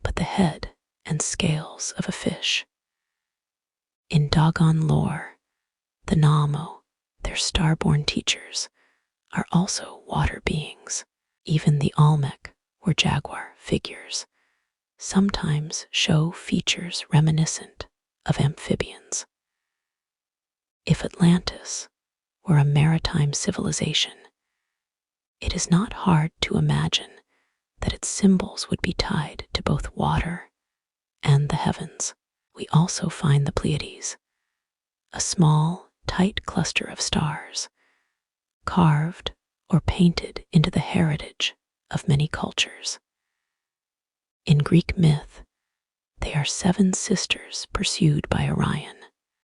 but the head and scales of a fish. In Dogon lore, the Naamo, their star-born teachers, are also water beings. Even the Olmec, or jaguar figures, sometimes show features reminiscent of amphibians. If Atlantis were a maritime civilization, it is not hard to imagine that its symbols would be tied to both water and the heavens. We also find the Pleiades, a small, tight cluster of stars, carved or painted into the heritage of many cultures. In Greek myth, they are 7 sisters pursued by Orion.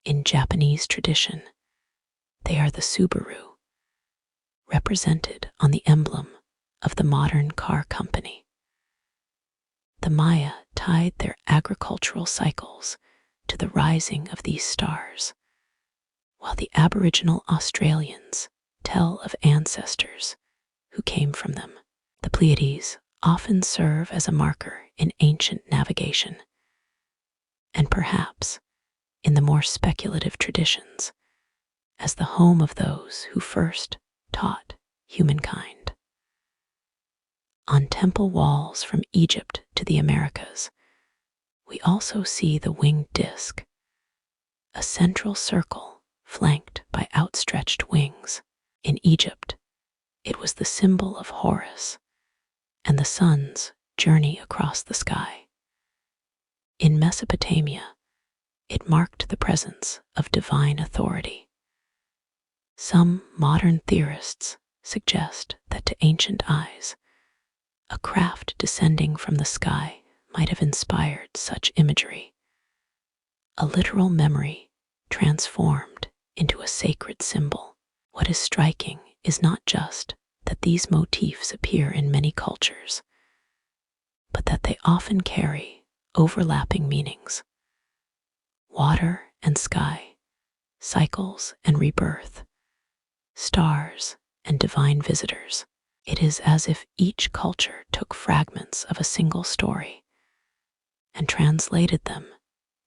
In Japanese tradition, they are the Subaru, represented on the emblem of the modern car company. The Maya tied their agricultural cycles to the rising of these stars, while the Aboriginal Australians tell of ancestors who came from them. The Pleiades often serve as a marker in ancient navigation, and perhaps, in the more speculative traditions, as the home of those who first taught humankind. On temple walls from Egypt to the Americas, we also see the winged disk, a central circle flanked by outstretched wings. In Egypt, it was the symbol of Horus and the sun's journey across the sky. In Mesopotamia, it marked the presence of divine authority. Some modern theorists suggest that to ancient eyes, a craft descending from the sky might have inspired such imagery, a literal memory transformed into a sacred symbol. What is striking is not just that these motifs appear in many cultures, but that they often carry overlapping meanings. Water and sky, cycles and rebirth, stars and divine visitors. It is as if each culture took fragments of a single story and translated them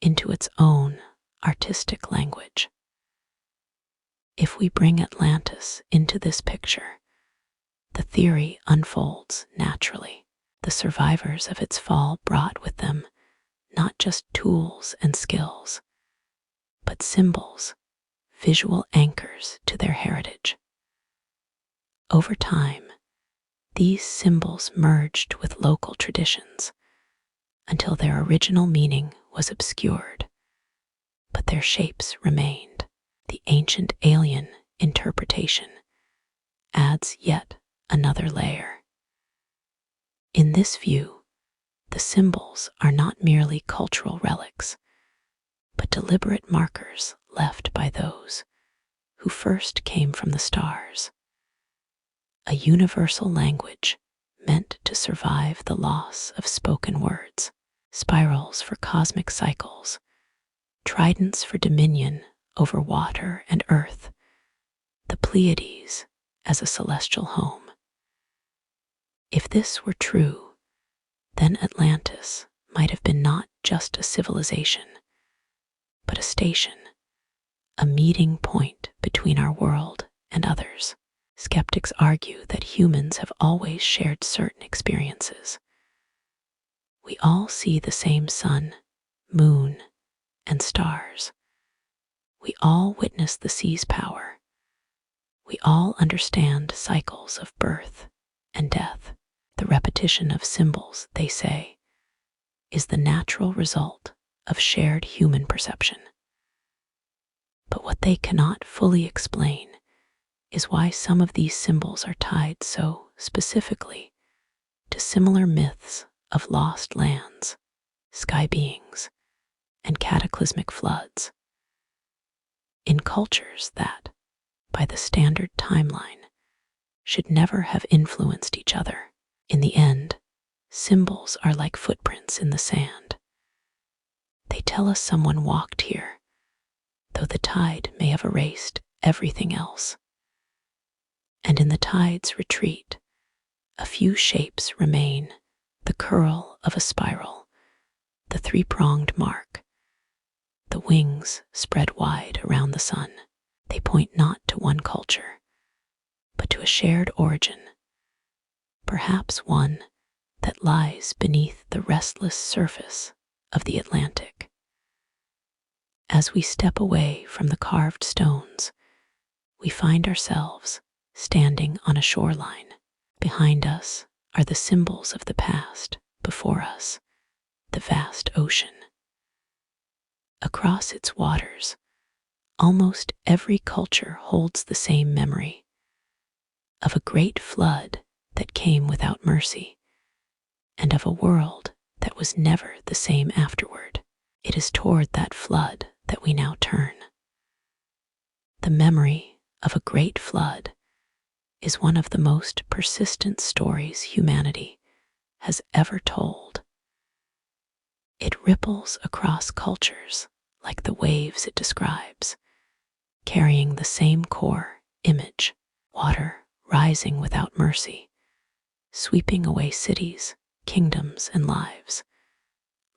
into its own artistic language. If we bring Atlantis into this picture, the theory unfolds naturally. The survivors of its fall brought with them not just tools and skills, but symbols, visual anchors to their heritage. Over time, these symbols merged with local traditions until their original meaning was obscured, but their shapes remained. The ancient alien interpretation adds yet another layer. In this view, the symbols are not merely cultural relics, but deliberate markers left by those who first came from the stars. A universal language meant to survive the loss of spoken words, spirals for cosmic cycles, tridents for dominion over water and earth, the Pleiades as a celestial home. If this were true, then Atlantis might have been not just a civilization, but a station, a meeting point between our world and others. Skeptics argue that humans have always shared certain experiences. We all see the same sun, moon, and stars. We all witness the sea's power. We all understand cycles of birth and death. The repetition of symbols, they say, is the natural result of shared human perception. But what they cannot fully explain is why some of these symbols are tied so specifically to similar myths of lost lands, sky beings, and cataclysmic floods. In cultures that, by the standard timeline, should never have influenced each other, in the end, symbols are like footprints in the sand. They tell us someone walked here, though the tide may have erased everything else. And in the tide's retreat, a few shapes remain: the curl of a spiral, the three-pronged mark, the wings spread wide around the sun. They point not to one culture, but to a shared origin, perhaps one that lies beneath the restless surface of the Atlantic. As we step away from the carved stones, we find ourselves standing on a shoreline. Behind us are the symbols of the past, before us, the vast ocean. Across its waters, almost every culture holds the same memory of a great flood that came without mercy, and of a world that was never the same afterward. It is toward that flood that we now turn. The memory of a great flood is one of the most persistent stories humanity has ever told. It ripples across cultures like the waves it describes, carrying the same core image: water rising without mercy, sweeping away cities, kingdoms, and lives,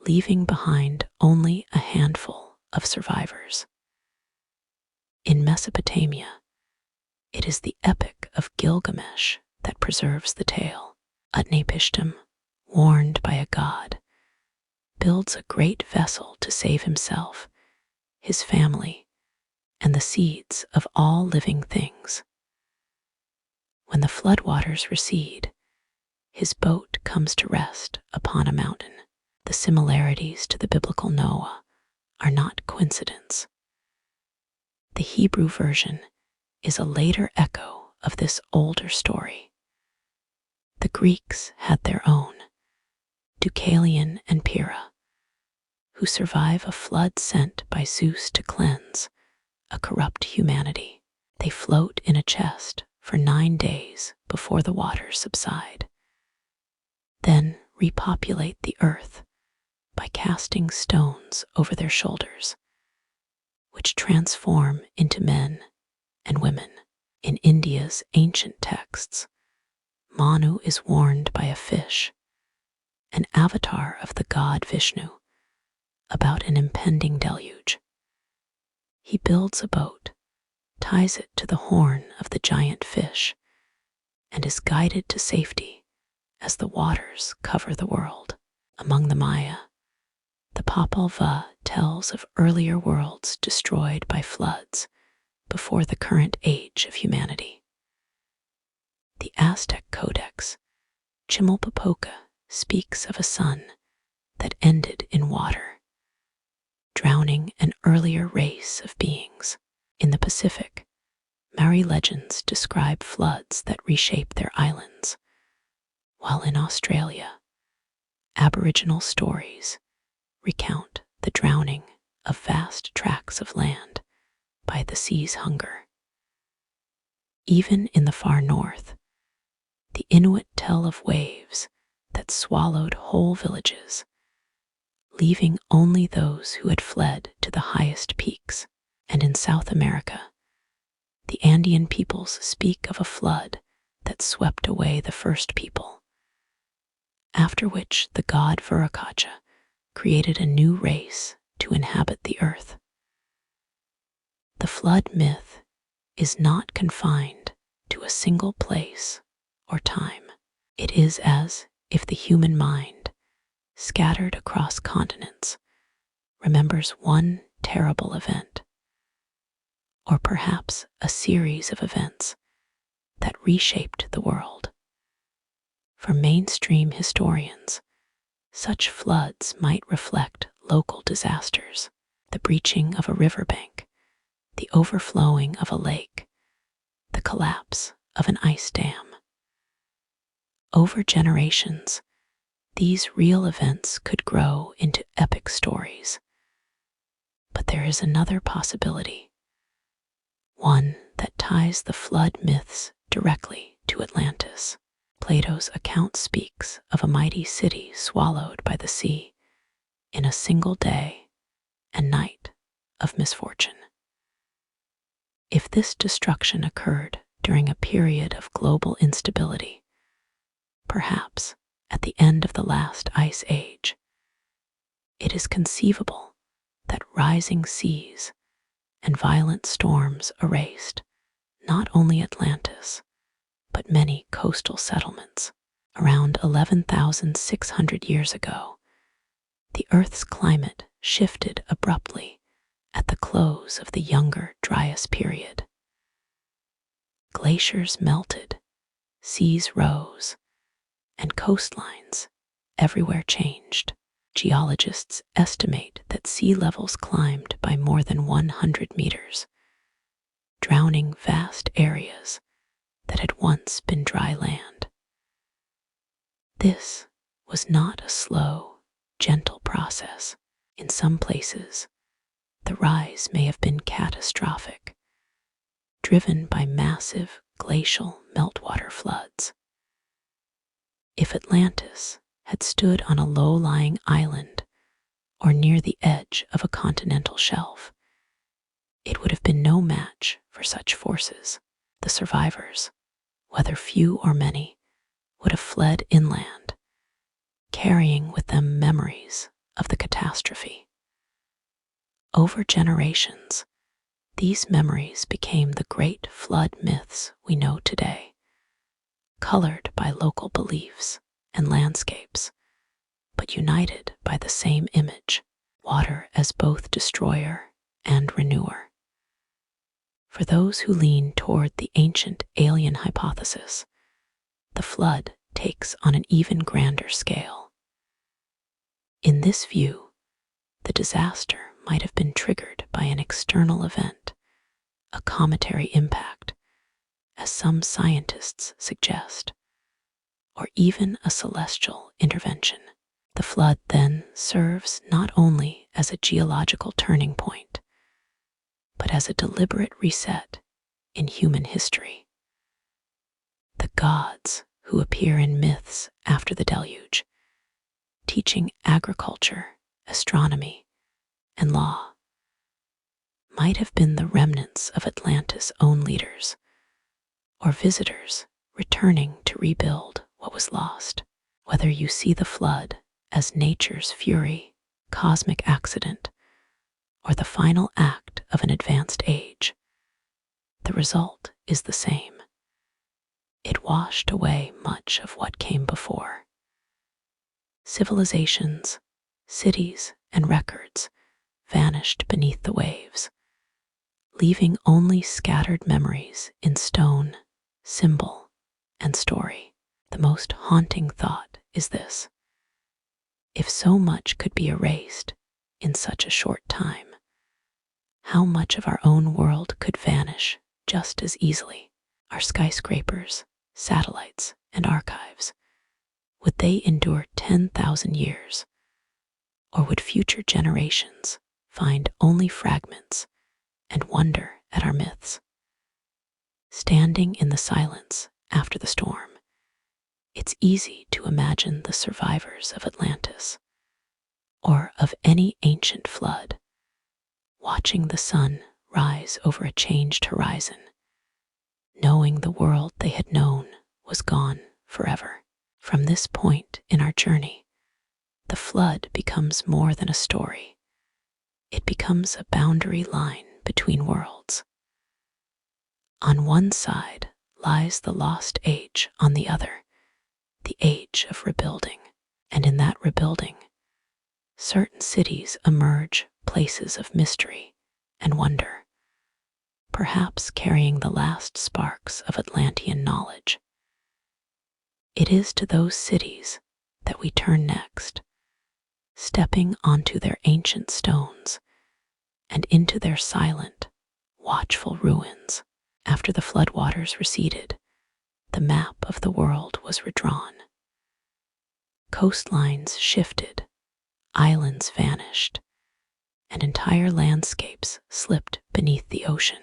leaving behind only a handful of survivors. In Mesopotamia, it is the epic of Gilgamesh that preserves the tale. Utnapishtim, warned by a god, builds a great vessel to save himself, his family, and the seeds of all living things. When the floodwaters recede, his boat comes to rest upon a mountain. The similarities to the biblical Noah are not coincidence. The Hebrew version is a later echo of this older story. The Greeks had their own, Deucalion and Pyrrha, who survive a flood sent by Zeus to cleanse a corrupt humanity. They float in a chest for 9 days before the waters subside, then repopulate the earth by casting stones over their shoulders, which transform into men and women. In India's ancient texts, Manu is warned by a fish, an avatar of the god Vishnu, about an impending deluge. He builds a boat, ties it to the horn of the giant fish, and is guided to safety as the waters cover the world. Among the Maya, the Popol Vuh tells of earlier worlds destroyed by floods before the current age of humanity. The Aztec Codex, Chimalpopoca, speaks of a sun that ended in water, drowning an earlier race of beings. In the Pacific, Maori legends describe floods that reshape their islands, while in Australia, Aboriginal stories recount the drowning of vast tracts of land by the sea's hunger. Even in the far north, the Inuit tell of waves that swallowed whole villages, leaving only those who had fled to the highest peaks. And in South America, the Andean peoples speak of a flood that swept away the first people, after which the god Viracocha created a new race to inhabit the earth. The flood myth is not confined to a single place or time. It is as if the human mind, scattered across continents, remembers one terrible event, or perhaps a series of events that reshaped the world. For mainstream historians, such floods might reflect local disasters, the breaching of a riverbank, the overflowing of a lake, the collapse of an ice dam. Over generations, these real events could grow into epic stories. But there is another possibility, one that ties the flood myths directly to Atlantis. Plato's account speaks of a mighty city swallowed by the sea in a single day and night of misfortune. If this destruction occurred during a period of global instability, perhaps at the end of the last ice age, it is conceivable that rising seas and violent storms erased not only Atlantis, but many coastal settlements. Around 11,600 years ago, the Earth's climate shifted abruptly at the close of the Younger Dryas period. Glaciers melted, seas rose, and coastlines everywhere changed. Geologists estimate that sea levels climbed by more than 100 meters, drowning vast areas that had once been dry land. This was not a slow, gentle process. In some places, the rise may have been catastrophic, driven by massive glacial meltwater floods. If Atlantis had stood on a low-lying island or near the edge of a continental shelf, it would have been no match for such forces. The survivors, whether few or many, would have fled inland, carrying with them memories of the catastrophe. Over generations, these memories became the great flood myths we know today, colored by local beliefs and landscapes, but united by the same image, water as both destroyer and renewer. For those who lean toward the ancient alien hypothesis, the flood takes on an even grander scale. In this view, the disaster might have been triggered by an external event, a cometary impact, as some scientists suggest, or even a celestial intervention. The flood then serves not only as a geological turning point, but as a deliberate reset in human history. The gods who appear in myths after the deluge, teaching agriculture, astronomy, and law, might have been the remnants of Atlantis' own leaders, or visitors returning to rebuild what was lost. Whether you see the flood as nature's fury, cosmic accident, or the final act of an advanced age, the result is the same. It washed away much of what came before. Civilizations, cities, and records vanished beneath the waves, leaving only scattered memories in stone, symbol, and story. The most haunting thought is this: if so much could be erased in such a short time, how much of our own world could vanish just as easily? Our skyscrapers, satellites, and archives, would they endure 10,000 years? Or would future generations find only fragments and wonder at our myths? Standing in the silence after the storm, it's easy to imagine the survivors of Atlantis, or of any ancient flood, watching the sun rise over a changed horizon, knowing the world they had known was gone forever. From this point in our journey, the flood becomes more than a story. It becomes a boundary line between worlds. On one side lies the lost age, on the other, the age of rebuilding. And in that rebuilding, certain cities emerge places of mystery and wonder, perhaps carrying the last sparks of Atlantean knowledge. It is to those cities that we turn next, stepping onto their ancient stones and into their silent, watchful ruins. After the floodwaters receded, the map of the world was redrawn. Coastlines shifted, islands vanished, and entire landscapes slipped beneath the ocean.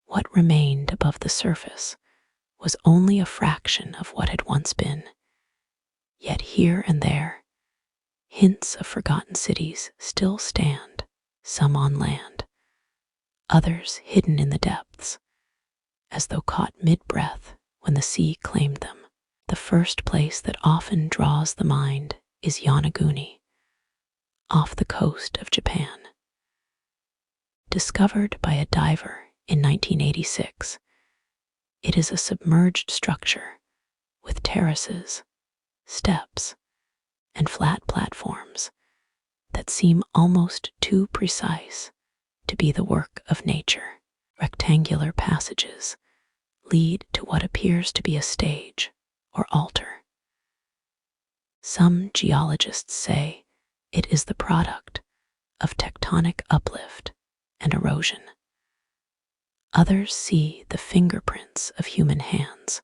What remained above the surface was only a fraction of what had once been, yet here and there, hints of forgotten cities still stand, some on land, others hidden in the depths, as though caught mid-breath when the sea claimed them. The first place that often draws the mind is Yonaguni, off the coast of Japan. Discovered by a diver in 1986, it is a submerged structure with terraces, steps, and flat platforms that seem almost too precise to be the work of nature. Rectangular passages lead to what appears to be a stage or altar. Some geologists say it is the product of tectonic uplift and erosion. Others see the fingerprints of human hands,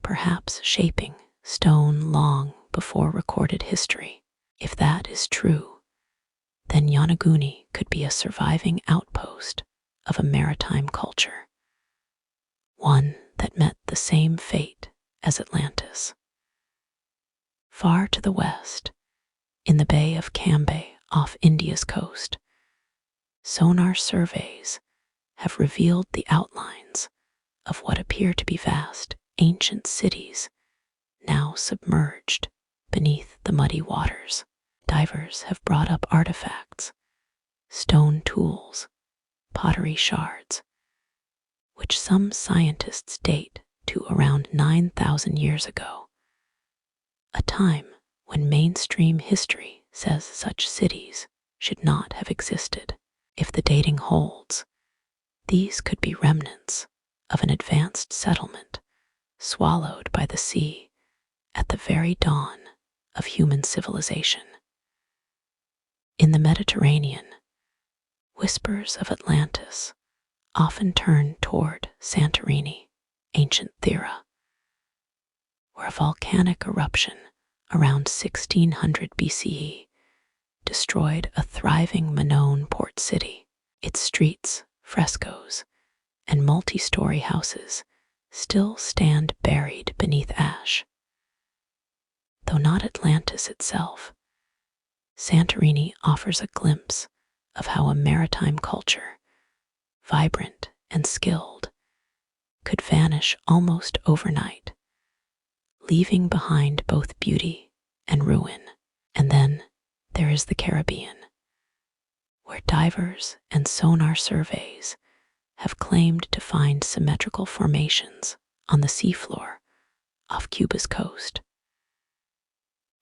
perhaps shaping stone long before recorded history. If that is true, then Yonaguni could be a surviving outpost of a maritime culture, one that met the same fate as Atlantis. Far to the west, in the Bay of Cambay off India's coast, sonar surveys have revealed the outlines of what appear to be vast, ancient cities now submerged beneath the muddy waters. Divers have brought up artifacts, stone tools, pottery shards, which some scientists date to around 9,000 years ago, a time when mainstream history says such cities should not have existed. If the dating holds, these could be remnants of an advanced settlement swallowed by the sea at the very dawn of human civilization. In the Mediterranean, whispers of Atlantis often turn toward Santorini, ancient Thera, where a volcanic eruption around 1600 BCE destroyed a thriving Minoan port city. Its streets, frescoes, and multi-story houses still stand buried beneath ash. Though not Atlantis itself, Santorini offers a glimpse of how a maritime culture, vibrant and skilled, could vanish almost overnight, leaving behind both beauty and ruin. And then there is the Caribbean, where divers and sonar surveys have claimed to find symmetrical formations on the seafloor off Cuba's coast.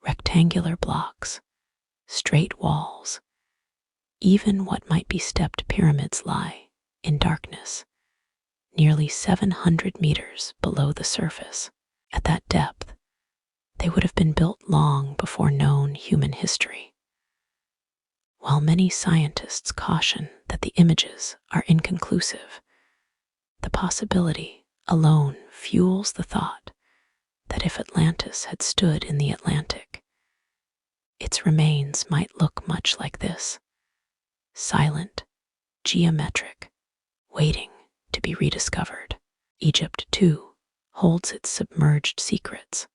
Rectangular blocks, straight walls, even what might be stepped pyramids lie in darkness, nearly 700 meters below the surface. At that depth, they would have been built long before known human history. While many scientists caution that the images are inconclusive, the possibility alone fuels the thought that if Atlantis had stood in the Atlantic, its remains might look much like this: silent, geometric, waiting to be rediscovered. Egypt, too, holds its submerged secrets.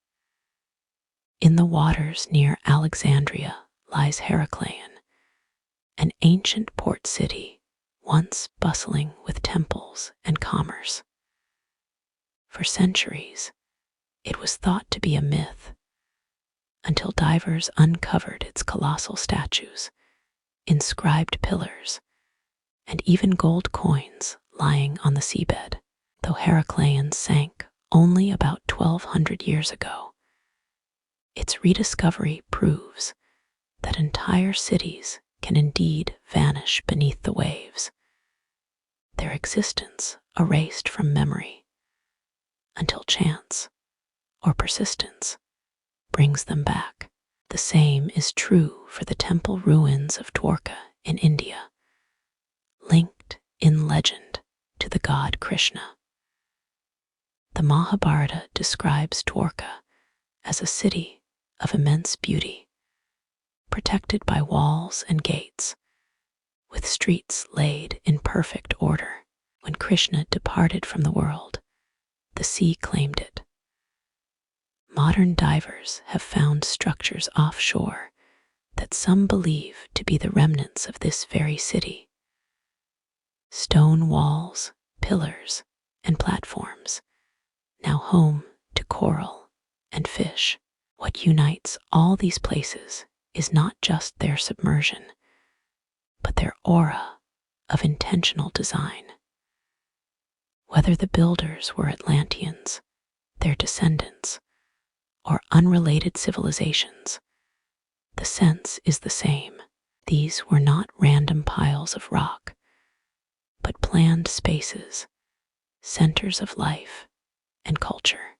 In the waters near Alexandria lies Heracleion, an ancient port city once bustling with temples and commerce. For centuries, it was thought to be a myth, until divers uncovered its colossal statues, inscribed pillars, and even gold coins lying on the seabed. Though Heracleion sank only about 1,200 years ago, its rediscovery proves that entire cities can indeed vanish beneath the waves, their existence erased from memory, until chance or persistence brings them back. The same is true for the temple ruins of Dwarka in India, linked in legend to the god Krishna. The Mahabharata describes Dwarka as a city of immense beauty, protected by walls and gates, with streets laid in perfect order. When Krishna departed from the world, the sea claimed it. Modern divers have found structures offshore that some believe to be the remnants of this very city. Stone walls, pillars, and platforms, now home to coral and fish. What unites all these places is not just their submersion, but their aura of intentional design. Whether the builders were Atlanteans, their descendants, or unrelated civilizations, the sense is the same. These were not random piles of rock, but planned spaces, centers of life and culture.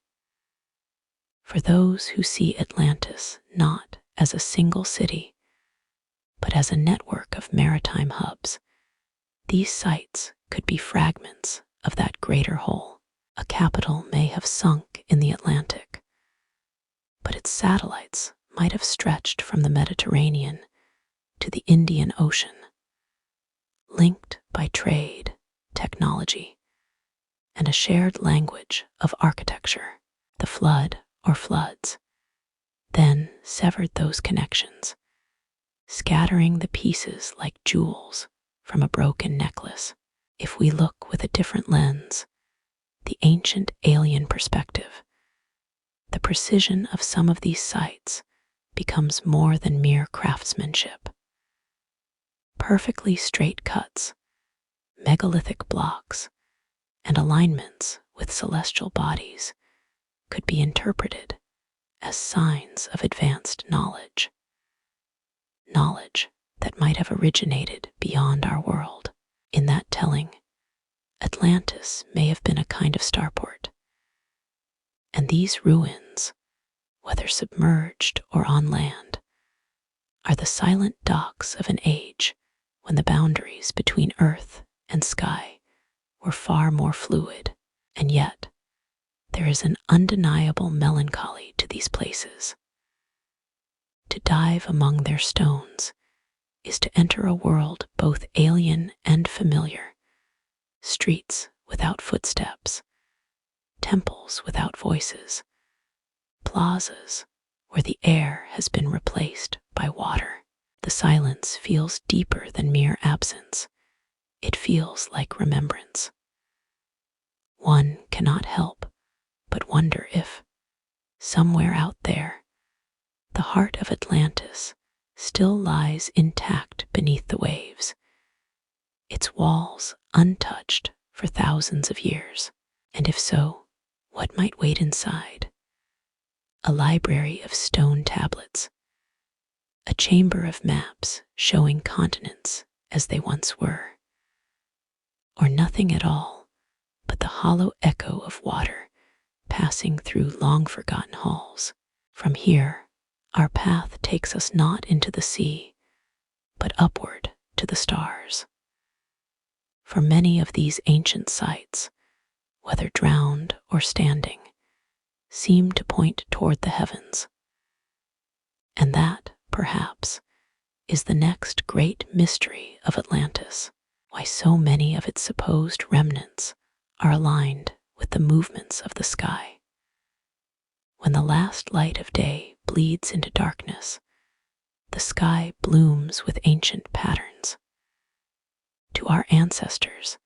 For those who see Atlantis not as a single city, but as a network of maritime hubs, these sites could be fragments of that greater whole. A capital may have sunk in the Atlantic, but its satellites might have stretched from the Mediterranean to the Indian Ocean, linked by trade, technology, and a shared language of architecture. The flood or floods then severed those connections, scattering the pieces like jewels from a broken necklace. If we look with a different lens, the ancient alien perspective, the precision of some of these sites becomes more than mere craftsmanship. Perfectly straight cuts, megalithic blocks, and alignments with celestial bodies could be interpreted as signs of advanced knowledge that might have originated beyond our world. In that telling, Atlantis may have been a kind of starport, and these ruins, whether submerged or on land, are the silent docks of an age when the boundaries between earth and sky were far more fluid. And yet, there is an undeniable melancholy to these places. To dive among their stones is to enter a world both alien and familiar, streets without footsteps, temples without voices, plazas where the air has been replaced by water. The silence feels deeper than mere absence. It feels like remembrance. One cannot help but wonder if, somewhere out there, the heart of Atlantis still lies intact beneath the waves, its walls untouched for thousands of years? And if so, what might wait inside? A library of stone tablets, a chamber of maps showing continents as they once were, or nothing at all but the hollow echo of water passing through long-forgotten halls. From here, our path takes us not into the sea, but upward to the stars. For many of these ancient sites, whether drowned or standing, seem to point toward the heavens. And that, perhaps, is the next great mystery of Atlantis, why so many of its supposed remnants are aligned with the movements of the sky. When the last light of day bleeds into darkness, the sky blooms with ancient patterns. To our ancestors,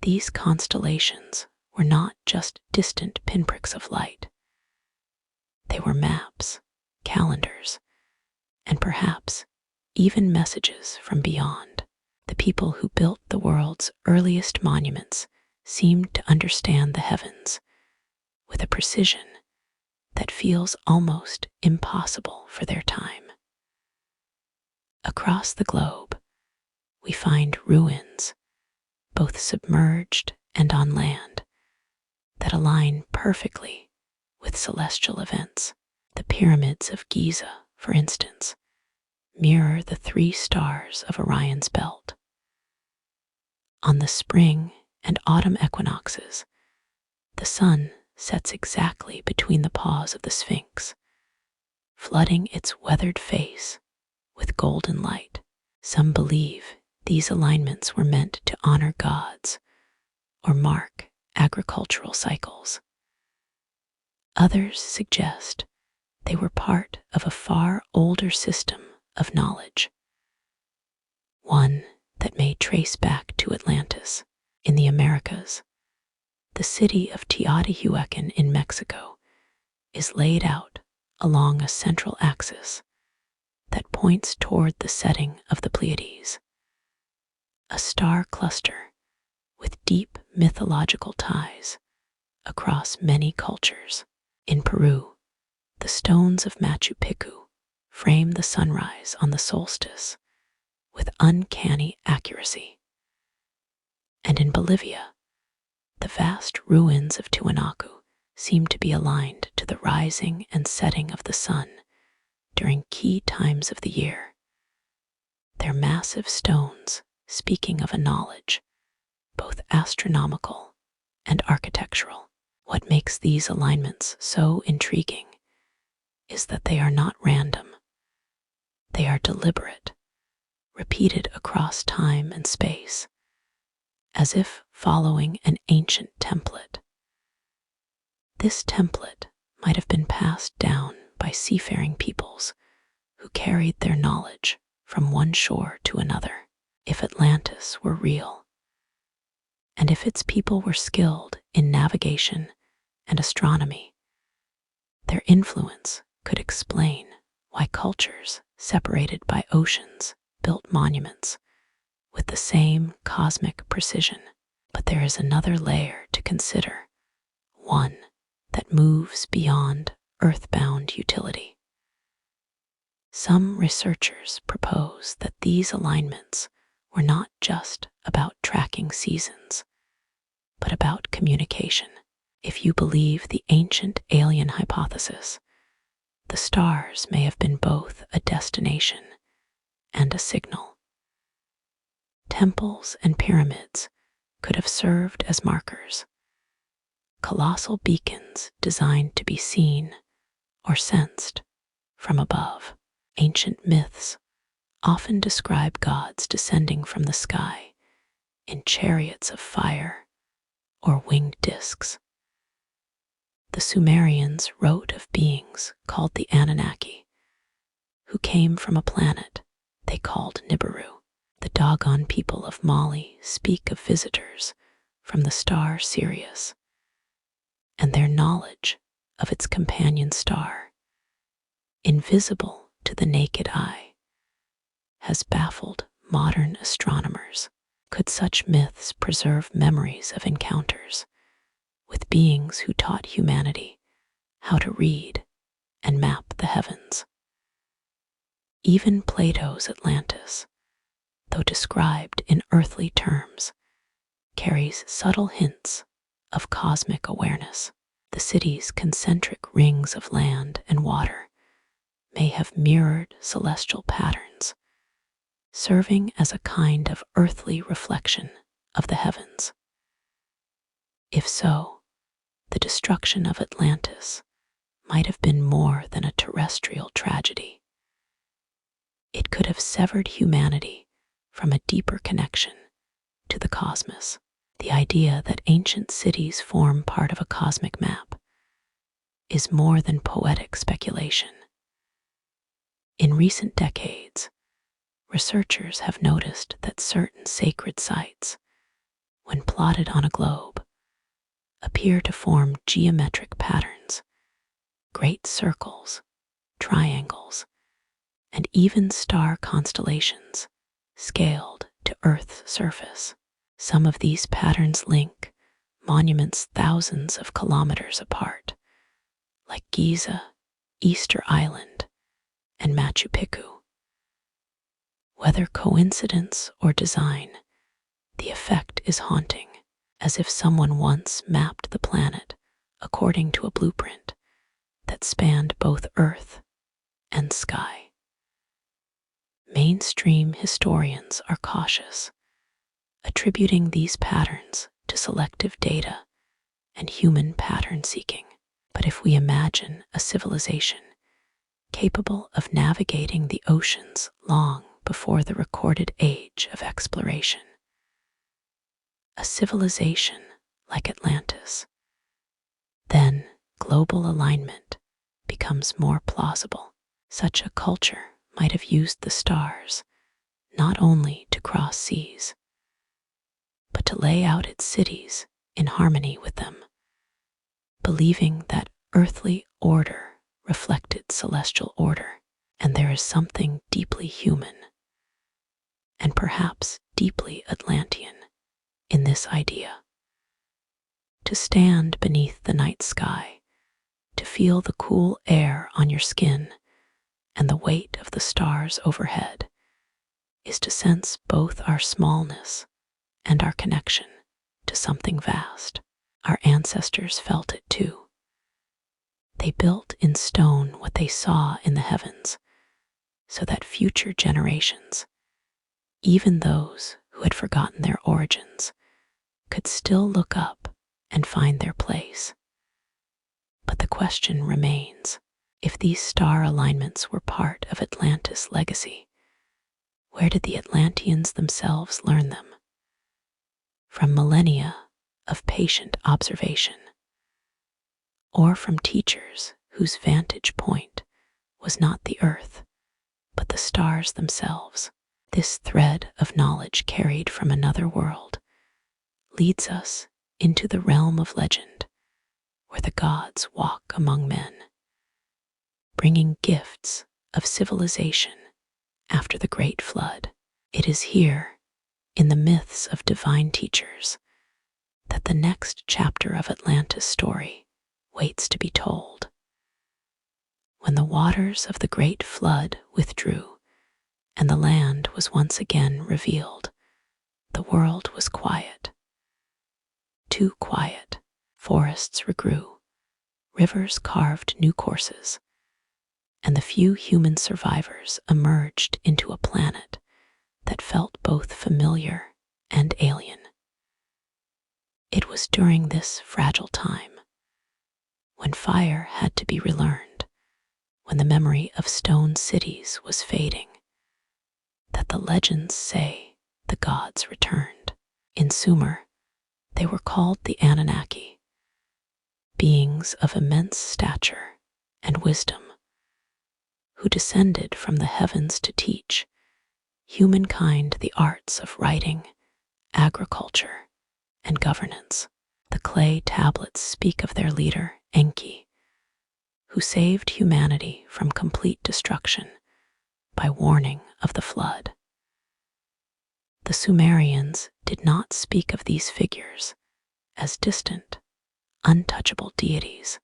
these constellations were not just distant pinpricks of light. They were maps, calendars, and perhaps even messages from beyond. The people who built the world's earliest monuments seemed to understand the heavens with a precision that feels almost impossible for their time. Across the globe, we find ruins, both submerged and on land, that align perfectly with celestial events. The pyramids of Giza, for instance, mirror the 3 stars of Orion's belt. On the spring and autumn equinoxes, the sun sets exactly between the paws of the Sphinx, flooding its weathered face with golden light. Some believe these alignments were meant to honor gods or mark agricultural cycles. Others suggest they were part of a far older system of knowledge, one that may trace back to Atlantis in the Americas. The city of Teotihuacan in Mexico is laid out along a central axis that points toward the setting of the Pleiades, a star cluster with deep mythological ties across many cultures. In Peru, the stones of Machu Picchu frame the sunrise on the solstice with uncanny accuracy. And in Bolivia, the vast ruins of Tiwanaku seem to be aligned to the rising and setting of the sun during key times of the year. Their massive stones speaking of a knowledge, both astronomical and architectural. What makes these alignments so intriguing is that they are not random. They are deliberate, repeated across time and space, as if following an ancient template. This template might have been passed down by seafaring peoples who carried their knowledge from one shore to another. If Atlantis were real, and if its people were skilled in navigation and astronomy, their influence could explain why cultures separated by oceans built monuments with the same cosmic precision. But there is another layer to consider, one that moves beyond earthbound utility. Some researchers propose that these alignments were not just about tracking seasons, but about communication. If you believe the ancient alien hypothesis, the stars may have been both a destination and a signal. Temples and pyramids could have served as markers, colossal beacons designed to be seen or sensed from above. Ancient myths often describe gods descending from the sky in chariots of fire or winged discs. The Sumerians wrote of beings called the Anunnaki, who came from a planet they called Nibiru. The Dogon people of Mali speak of visitors from the star Sirius, and their knowledge of its companion star, invisible to the naked eye, has baffled modern astronomers. Could such myths preserve memories of encounters with beings who taught humanity how to read and map the heavens? Even Plato's Atlantis, though described in earthly terms, carries subtle hints of cosmic awareness. The city's concentric rings of land and water may have mirrored celestial patterns, serving as a kind of earthly reflection of the heavens. If so, the destruction of Atlantis might have been more than a terrestrial tragedy. It could have severed humanity from a deeper connection to the cosmos. The idea that ancient cities form part of a cosmic map is more than poetic speculation. In recent decades, researchers have noticed that certain sacred sites, when plotted on a globe, appear to form geometric patterns, great circles, triangles, and even star constellations scaled to Earth's surface. Some of these patterns link monuments thousands of kilometers apart, like Giza, Easter Island, and Machu Picchu. Whether coincidence or design, the effect is haunting, as if someone once mapped the planet according to a blueprint that spanned both Earth and sky. Mainstream historians are cautious, attributing these patterns to selective data and human pattern seeking. But if we imagine a civilization capable of navigating the oceans long before the recorded age of exploration, a civilization like Atlantis, then global alignment becomes more plausible. Such a culture might have used the stars not only to cross seas, but to lay out its cities in harmony with them, believing that earthly order reflected celestial order. And there is something deeply human, and perhaps deeply Atlantean, in this idea. To stand beneath the night sky, to feel the cool air on your skin and the weight of the stars overhead, is to sense both our smallness and our connection to something vast. Our ancestors felt it too. They built in stone what they saw in the heavens, so that future generations, even those who had forgotten their origins, could still look up and find their place. But the question remains, if these star alignments were part of Atlantis' legacy, where did the Atlanteans themselves learn them? From millennia of patient observation, or from teachers whose vantage point was not the earth, but the stars themselves? This thread of knowledge carried from another world leads us into the realm of legend, where the gods walk among men, bringing gifts of civilization after the Great Flood. It is here, in the myths of divine teachers, that the next chapter of Atlantis' story waits to be told. When the waters of the Great Flood withdrew and the land was once again revealed, the world was quiet. Too quiet. Forests regrew, rivers carved new courses, and the few human survivors emerged into a planet that felt both familiar and alien. It was during this fragile time, when fire had to be relearned, when the memory of stone cities was fading, that the legends say the gods returned. In Sumer, they were called the Anunnaki, beings of immense stature and wisdom, who descended from the heavens to teach humankind the arts of writing, agriculture, and governance. The clay tablets speak of their leader, Enki, who saved humanity from complete destruction by warning of the flood. The Sumerians did not speak of these figures as distant, untouchable deities,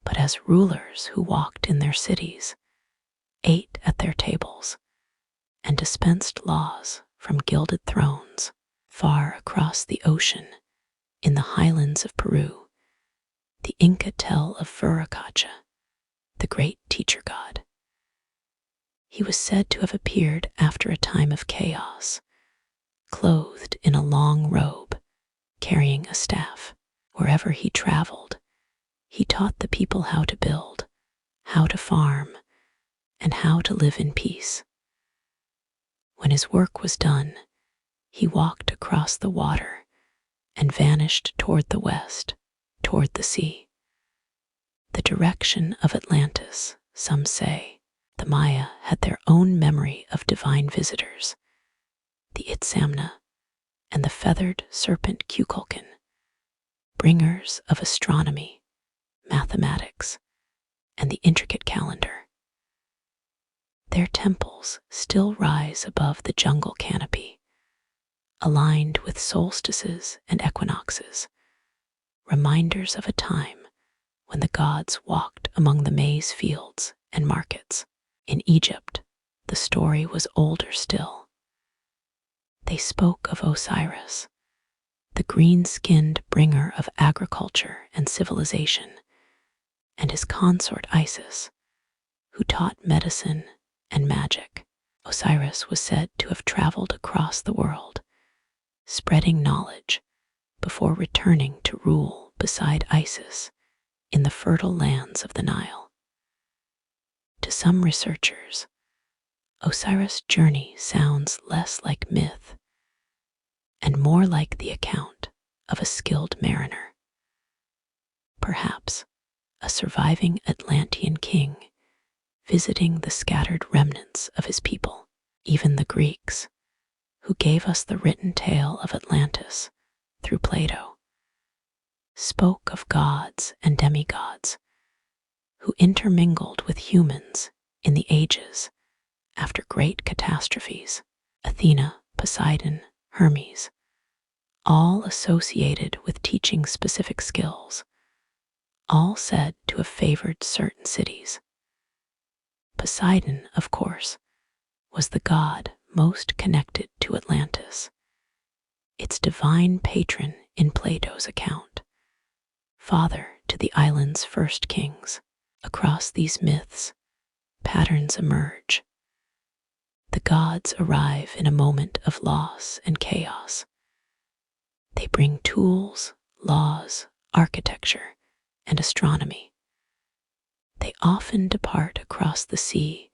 but as rulers who walked in their cities, ate at their tables, and dispensed laws from gilded thrones far across the ocean. In the highlands of Peru, the Inca tell of Viracocha, the great teacher god. He was said to have appeared after a time of chaos, clothed in a long robe, carrying a staff. Wherever he traveled, he taught the people how to build, how to farm, and how to live in peace. When his work was done, he walked across the water and vanished toward the west, toward the sea. The direction of Atlantis, some say. The Maya had their own memory of divine visitors, the Itzamna and the feathered serpent Kukulkan, bringers of astronomy, mathematics, and the intricate calendar. Their temples still rise above the jungle canopy, aligned with solstices and equinoxes, reminders of a time when the gods walked among the maize fields and markets. In Egypt, the story was older still. They spoke of Osiris, the green-skinned bringer of agriculture and civilization, and his consort Isis, who taught medicine and magic. Osiris was said to have traveled across the world, spreading knowledge before returning to rule beside Isis in the fertile lands of the Nile. To some researchers, Osiris' journey sounds less like myth and more like the account of a skilled mariner. Perhaps a surviving Atlantean king visiting the scattered remnants of his people. Even the Greeks, who gave us the written tale of Atlantis through Plato, spoke of gods and demigods who intermingled with humans in the ages after great catastrophes. Athena, Poseidon, Hermes, all associated with teaching specific skills, all said to have favored certain cities. Poseidon, of course, was the god most connected to Atlantis, its divine patron in Plato's account, father to the island's first kings. Across these myths, patterns emerge. The gods arrive in a moment of loss and chaos. They bring tools, laws, architecture, and astronomy. They often depart across the sea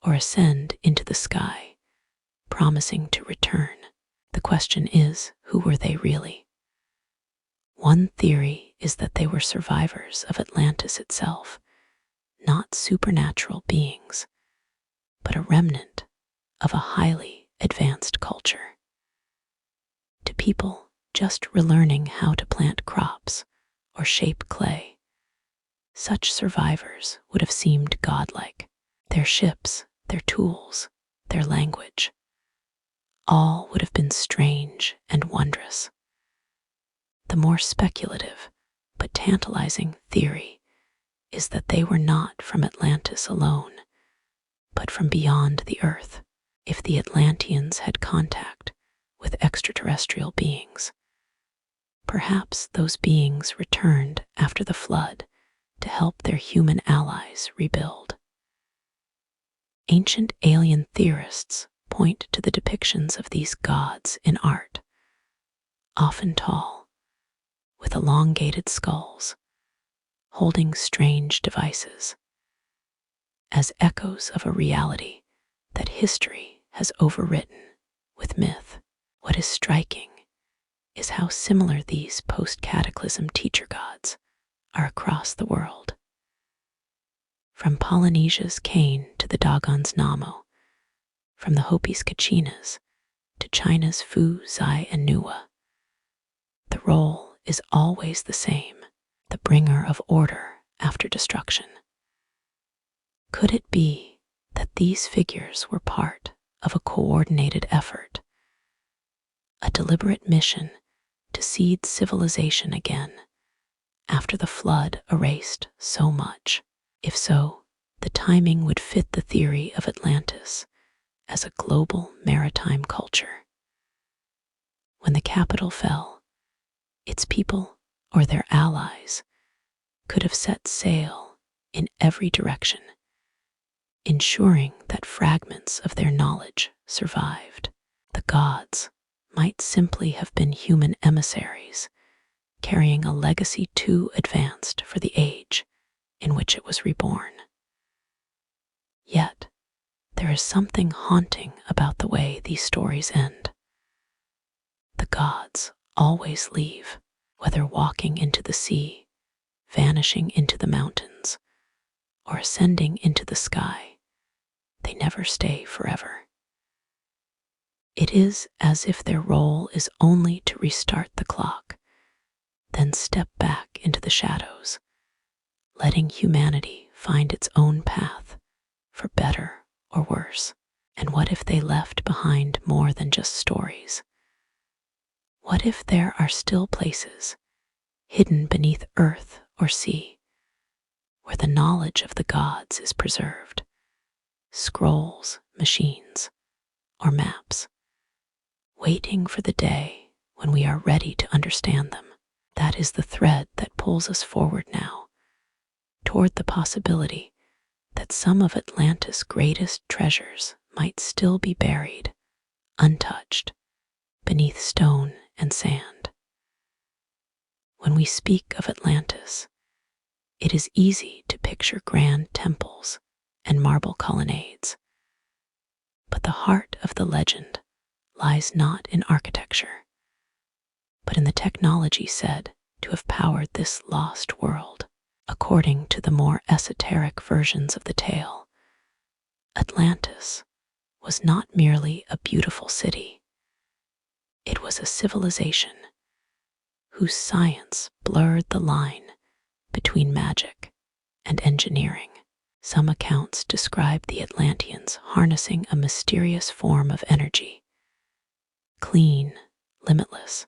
or ascend into the sky, promising to return. The question is, who were they really? One theory is that they were survivors of Atlantis itself, not supernatural beings, but a remnant of a highly advanced culture. To people just relearning how to plant crops or shape clay, such survivors would have seemed godlike. Their ships, their tools, their language, all would have been strange and wondrous. The more speculative but tantalizing theory is that they were not from Atlantis alone, but from beyond the earth. If the Atlanteans had contact with extraterrestrial beings, perhaps those beings returned after the flood to help their human allies rebuild. Ancient alien theorists point to the depictions of these gods in art, often tall, with elongated skulls, holding strange devices, as echoes of a reality that history has overwritten with myth. What is striking is how similar these post-cataclysm teacher gods are across the world. From Polynesia's Cain to the Dogon's Namo, from the Hopi's Kachinas to China's Fu, Zai, and Nuwa, the role is always the same, the bringer of order after destruction. Could it be that these figures were part of a coordinated effort a deliberate mission to seed civilization again after the flood erased so much? If so, the timing would fit the theory of Atlantis as a global maritime culture. When the capital fell, its people or their allies could have set sail in every direction, ensuring that fragments of their knowledge survived. The gods might simply have been human emissaries, carrying a legacy too advanced for the age in which it was reborn. Yet, there is something haunting about the way these stories end. The gods always leave, whether walking into the sea, vanishing into the mountains, or ascending into the sky. They never stay forever. It is as if their role is only to restart the clock, then step back into the shadows, letting humanity find its own path, for better or worse. And what if they left behind more than just stories? What if there are still places, hidden beneath earth or sea, where the knowledge of the gods is preserved? Scrolls, machines, or maps, waiting for the day when we are ready to understand them. That is the thread that pulls us forward now, toward the possibility that some of Atlantis' greatest treasures might still be buried, untouched, beneath stone and sand. When we speak of Atlantis, it is easy to picture grand temples and marble colonnades. But the heart of the legend lies not in architecture, but in the technology said to have powered this lost world. According to the more esoteric versions of the tale, Atlantis was not merely a beautiful city. It was a civilization whose science blurred the line between magic and engineering. Some accounts describe the Atlanteans harnessing a mysterious form of energy, clean, limitless,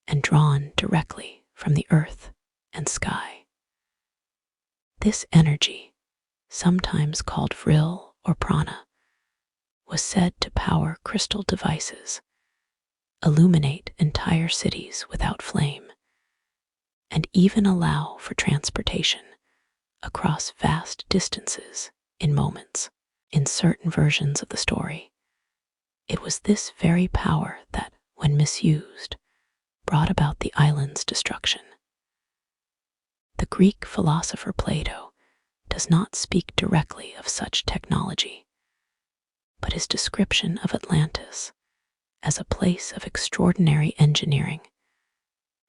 and drawn directly from the earth and sky. This energy, sometimes called vril or prana, was said to power crystal devices, illuminate entire cities without flame, and even allow for transportation across vast distances in moments. In certain versions of the story, it was this very power that, when misused, brought about the island's destruction. The Greek philosopher Plato does not speak directly of such technology, but his description of Atlantis as a place of extraordinary engineering,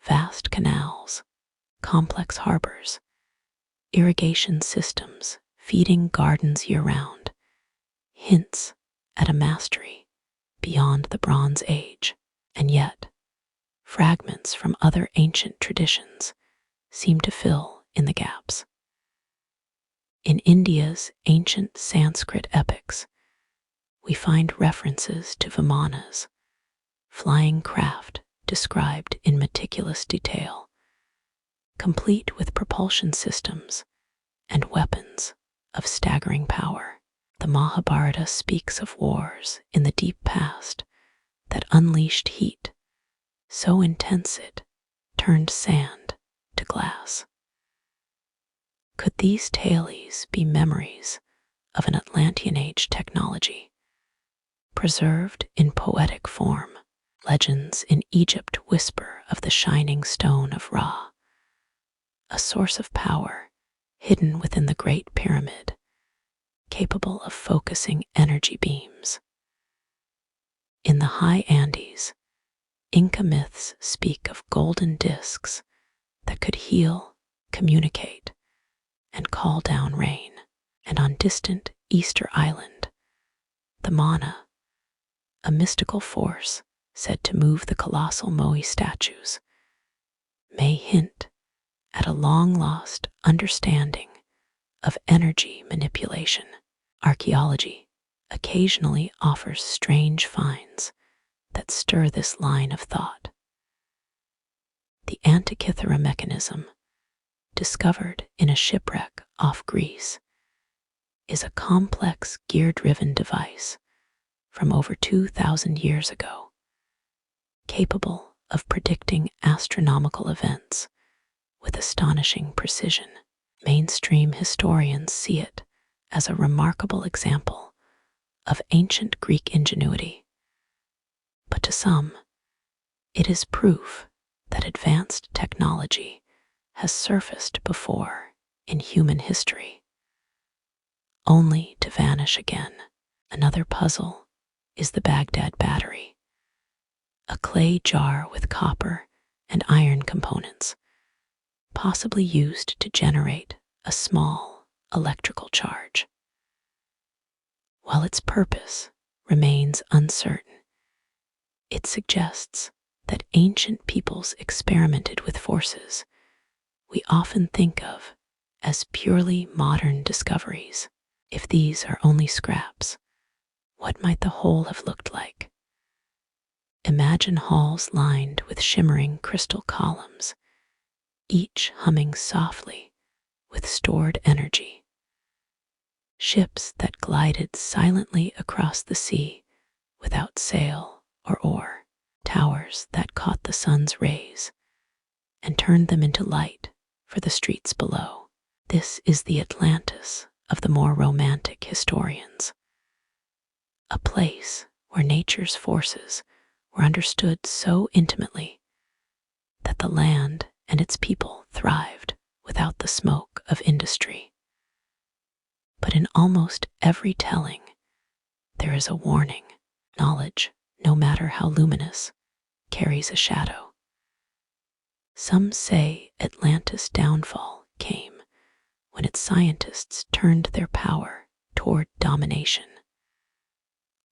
vast canals, complex harbors, irrigation systems feeding gardens year-round, hints at a mastery beyond the Bronze Age. And yet, fragments from other ancient traditions seem to fill in the gaps. In India's ancient Sanskrit epics, we find references to vimanas, flying craft described in meticulous detail, complete with propulsion systems and weapons of staggering power. The Mahabharata speaks of wars in the deep past that unleashed heat so intense it turned sand to glass. Could these tales be memories of an Atlantean Age technology, preserved in poetic form? Legends in Egypt whisper of the shining stone of Ra, a source of power hidden within the Great Pyramid, capable of focusing energy beams. In the high Andes, Inca myths speak of golden discs that could heal, communicate, and call down rain. And on distant Easter Island, the mana, a mystical force said to move the colossal Moai statues, may hint at a long-lost understanding of energy manipulation. Archaeology occasionally offers strange finds that stir this line of thought. The Antikythera mechanism, discovered in a shipwreck off Greece, is a complex gear-driven device from over 2,000 years ago, capable of predicting astronomical events with astonishing precision. Mainstream historians see it as a remarkable example of ancient Greek ingenuity, but to some, it is proof that advanced technology has surfaced before in human history, only to vanish again. Another puzzle is the Baghdad battery, a clay jar with copper and iron components, possibly used to generate a small electrical charge. While its purpose remains uncertain, it suggests that ancient peoples experimented with forces we often think of as purely modern discoveries. If these are only scraps, what might the whole have looked like? Imagine halls lined with shimmering crystal columns, each humming softly with stored energy. Ships that glided silently across the sea without sail or oar. Towers that caught the sun's rays and turned them into light for the streets below. This is the Atlantis of the more romantic historians, a place where nature's forces were understood so intimately that the land and its people thrived without the smoke of industry. But in almost every telling, there is a warning. Knowledge, no matter how luminous, carries a shadow. Some say Atlantis' downfall came when its scientists turned their power toward domination,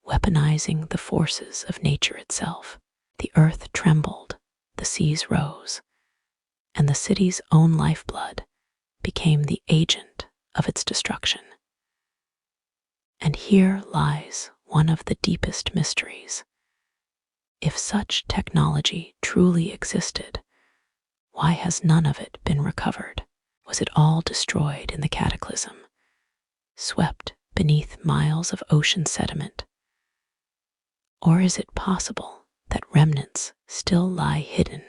weaponizing the forces of nature itself. The earth trembled, the seas rose, and the city's own lifeblood became the agent of its destruction. And here lies one of the deepest mysteries. If such technology truly existed, why has none of it been recovered? Was it all destroyed in the cataclysm, swept beneath miles of ocean sediment? Or is it possible that remnants still lie hidden,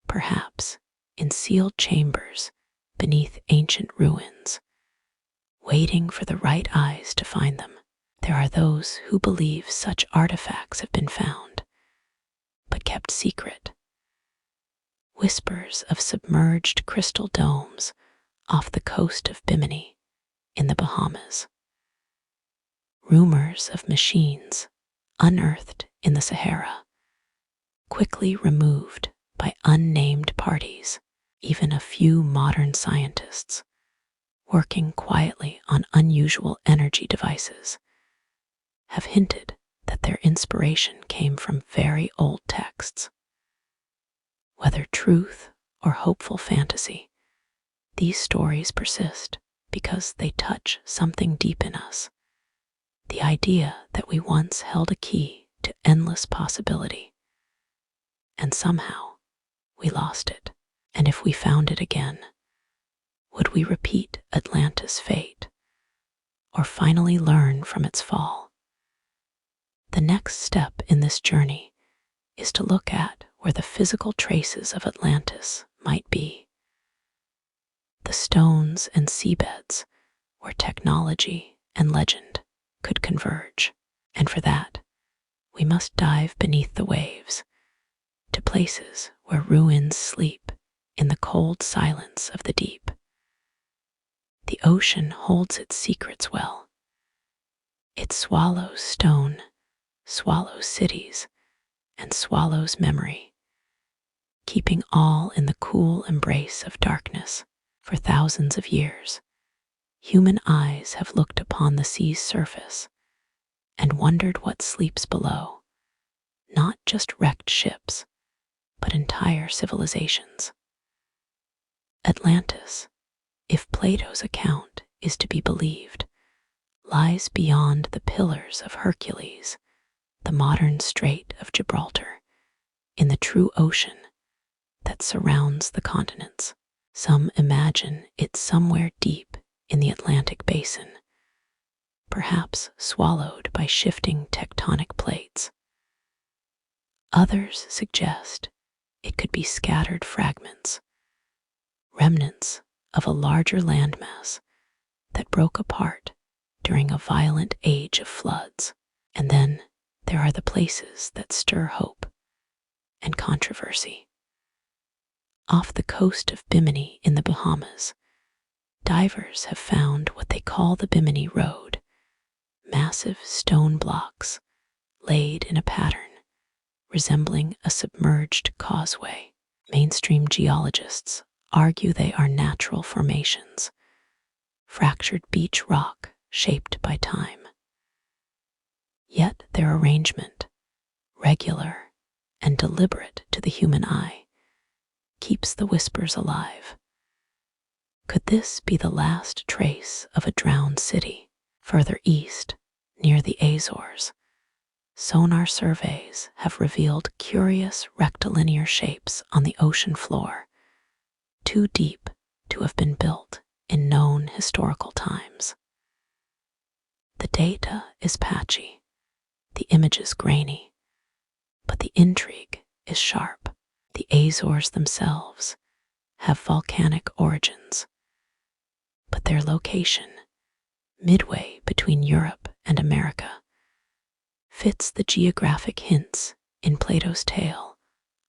perhaps in sealed chambers beneath ancient ruins, waiting for the right eyes to find them? There are those who believe such artifacts have been found, but kept secret. Whispers of submerged crystal domes off the coast of Bimini in the Bahamas. Rumors of machines unearthed in the Sahara, quickly removed by unnamed parties. Even a few modern scientists, working quietly on unusual energy devices, have hinted that their inspiration came from very old texts. Whether truth or hopeful fantasy, these stories persist because they touch something deep in us, the idea that we once held a key to endless possibility, and somehow we lost it. And if we found it again, would we repeat Atlantis' fate, or finally learn from its fall? The next step in this journey is to look at where the physical traces of Atlantis might be. The stones and seabeds where technology and legend could converge. And for that, we must dive beneath the waves to places where ruins sleep in the cold silence of the deep. The ocean holds its secrets well. It swallows stone, swallows cities, and swallows memory, keeping all in the cool embrace of darkness. For thousands of years, human eyes have looked upon the sea's surface and wondered what sleeps below, not just wrecked ships, but entire civilizations. Atlantis, if Plato's account is to be believed, lies beyond the Pillars of Hercules, the modern Strait of Gibraltar, in the true ocean that surrounds the continents. Some imagine it somewhere deep in the Atlantic basin, perhaps swallowed by shifting tectonic plates. Others suggest it could be scattered fragments, remnants of a larger landmass that broke apart during a violent age of floods. And then there are the places that stir hope and controversy. Off the coast of Bimini in the Bahamas, divers have found what they call the Bimini Road, massive stone blocks laid in a pattern resembling a submerged causeway. Mainstream geologists argue they are natural formations, fractured beach rock shaped by time. Yet their arrangement, regular and deliberate to the human eye, keeps the whispers alive. Could this be the last trace of a drowned city? Further east, near the Azores, sonar surveys have revealed curious rectilinear shapes on the ocean floor, too deep to have been built in known historical times. The data is patchy, the images grainy, but the intrigue is sharp. The Azores themselves have volcanic origins, but their location, midway between Europe and America, fits the geographic hints in Plato's tale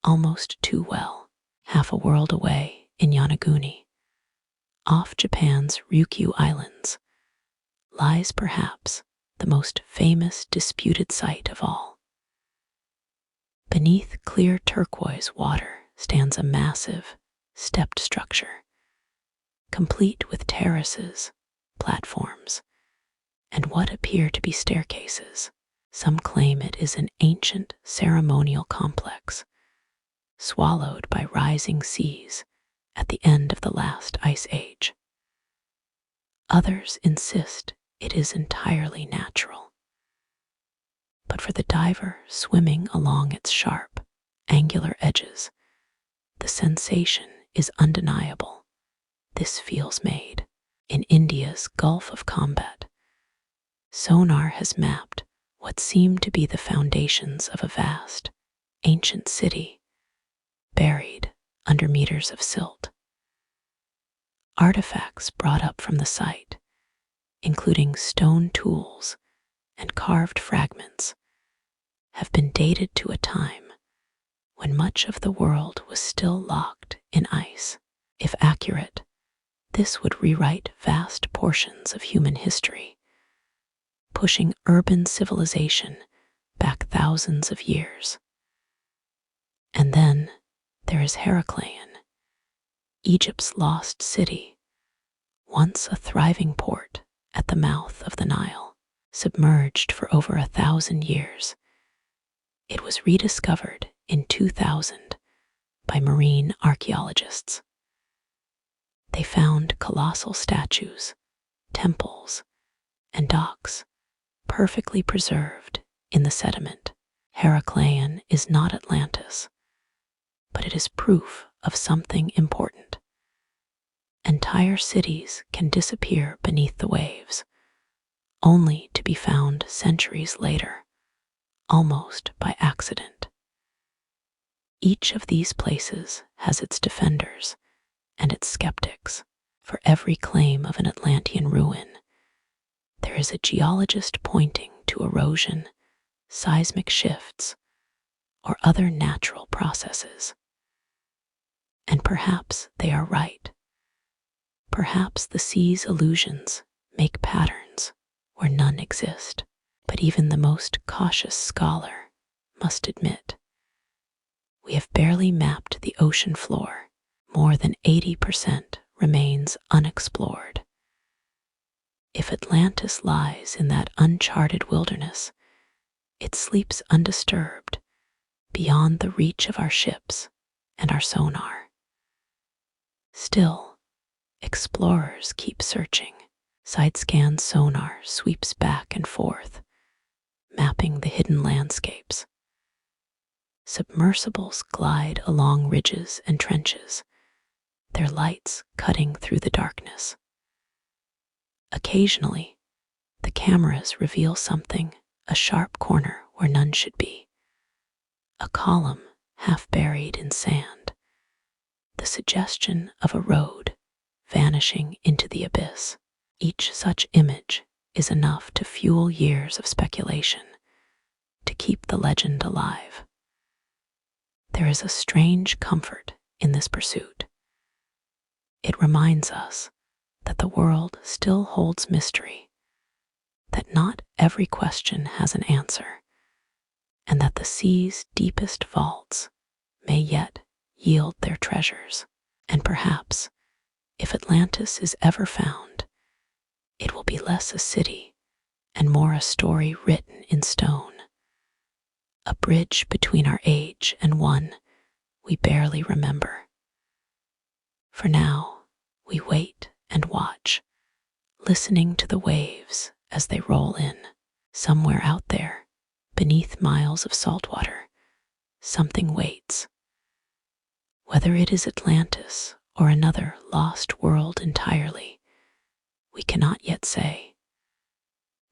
almost too well. Half a world away in Yonaguni, off Japan's Ryukyu Islands, lies perhaps the most famous disputed site of all. Beneath clear turquoise water stands a massive, stepped structure, complete with terraces, platforms, and what appear to be staircases. Some claim it is an ancient ceremonial complex, swallowed by rising seas at the end of the last ice age. Others insist it is entirely natural. But for the diver swimming along its sharp, angular edges, the sensation is undeniable. This feels made. In India's Gulf of Combat, sonar has mapped what seem to be the foundations of a vast, ancient city, buried under meters of silt. Artifacts brought up from the site, including stone tools and carved fragments, have been dated to a time when much of the world was still locked in ice. If accurate, this would rewrite vast portions of human history, pushing urban civilization back thousands of years. And then there is Heracleion, Egypt's lost city, once a thriving port at the mouth of the Nile. Submerged for over 1,000 years, it was rediscovered in 2000 by marine archaeologists. They found colossal statues, temples, and docks perfectly preserved in the sediment. Heracleion is not Atlantis, but it is proof of something important. Entire cities can disappear beneath the waves, only to be found centuries later, almost by accident. Each of these places has its defenders and its skeptics. For every claim of an Atlantean ruin, there is a geologist pointing to erosion, seismic shifts, or other natural processes. And perhaps they are right. Perhaps the sea's illusions make patterns where none exist. But even the most cautious scholar must admit, we have barely mapped the ocean floor. More than 80% remains unexplored. If Atlantis lies in that uncharted wilderness, it sleeps undisturbed, beyond the reach of our ships and our sonar. Still, explorers keep searching. Side-scan sonar sweeps back and forth, mapping the hidden landscapes. Submersibles glide along ridges and trenches, their lights cutting through the darkness. Occasionally, the cameras reveal something, a sharp corner where none should be, a column half buried in sand, the suggestion of a road vanishing into the abyss. Each such image is enough to fuel years of speculation, to keep the legend alive. There is a strange comfort in this pursuit. It reminds us that the world still holds mystery, that not every question has an answer, and that the sea's deepest vaults may yet yield their treasures. And perhaps, if Atlantis is ever found, it will be less a city and more a story written in stone, a bridge between our age and one we barely remember. For now, we wait and watch, listening to the waves as they roll in. Somewhere out there, beneath miles of salt water, something waits. Whether it is Atlantis or another lost world entirely, we cannot yet say.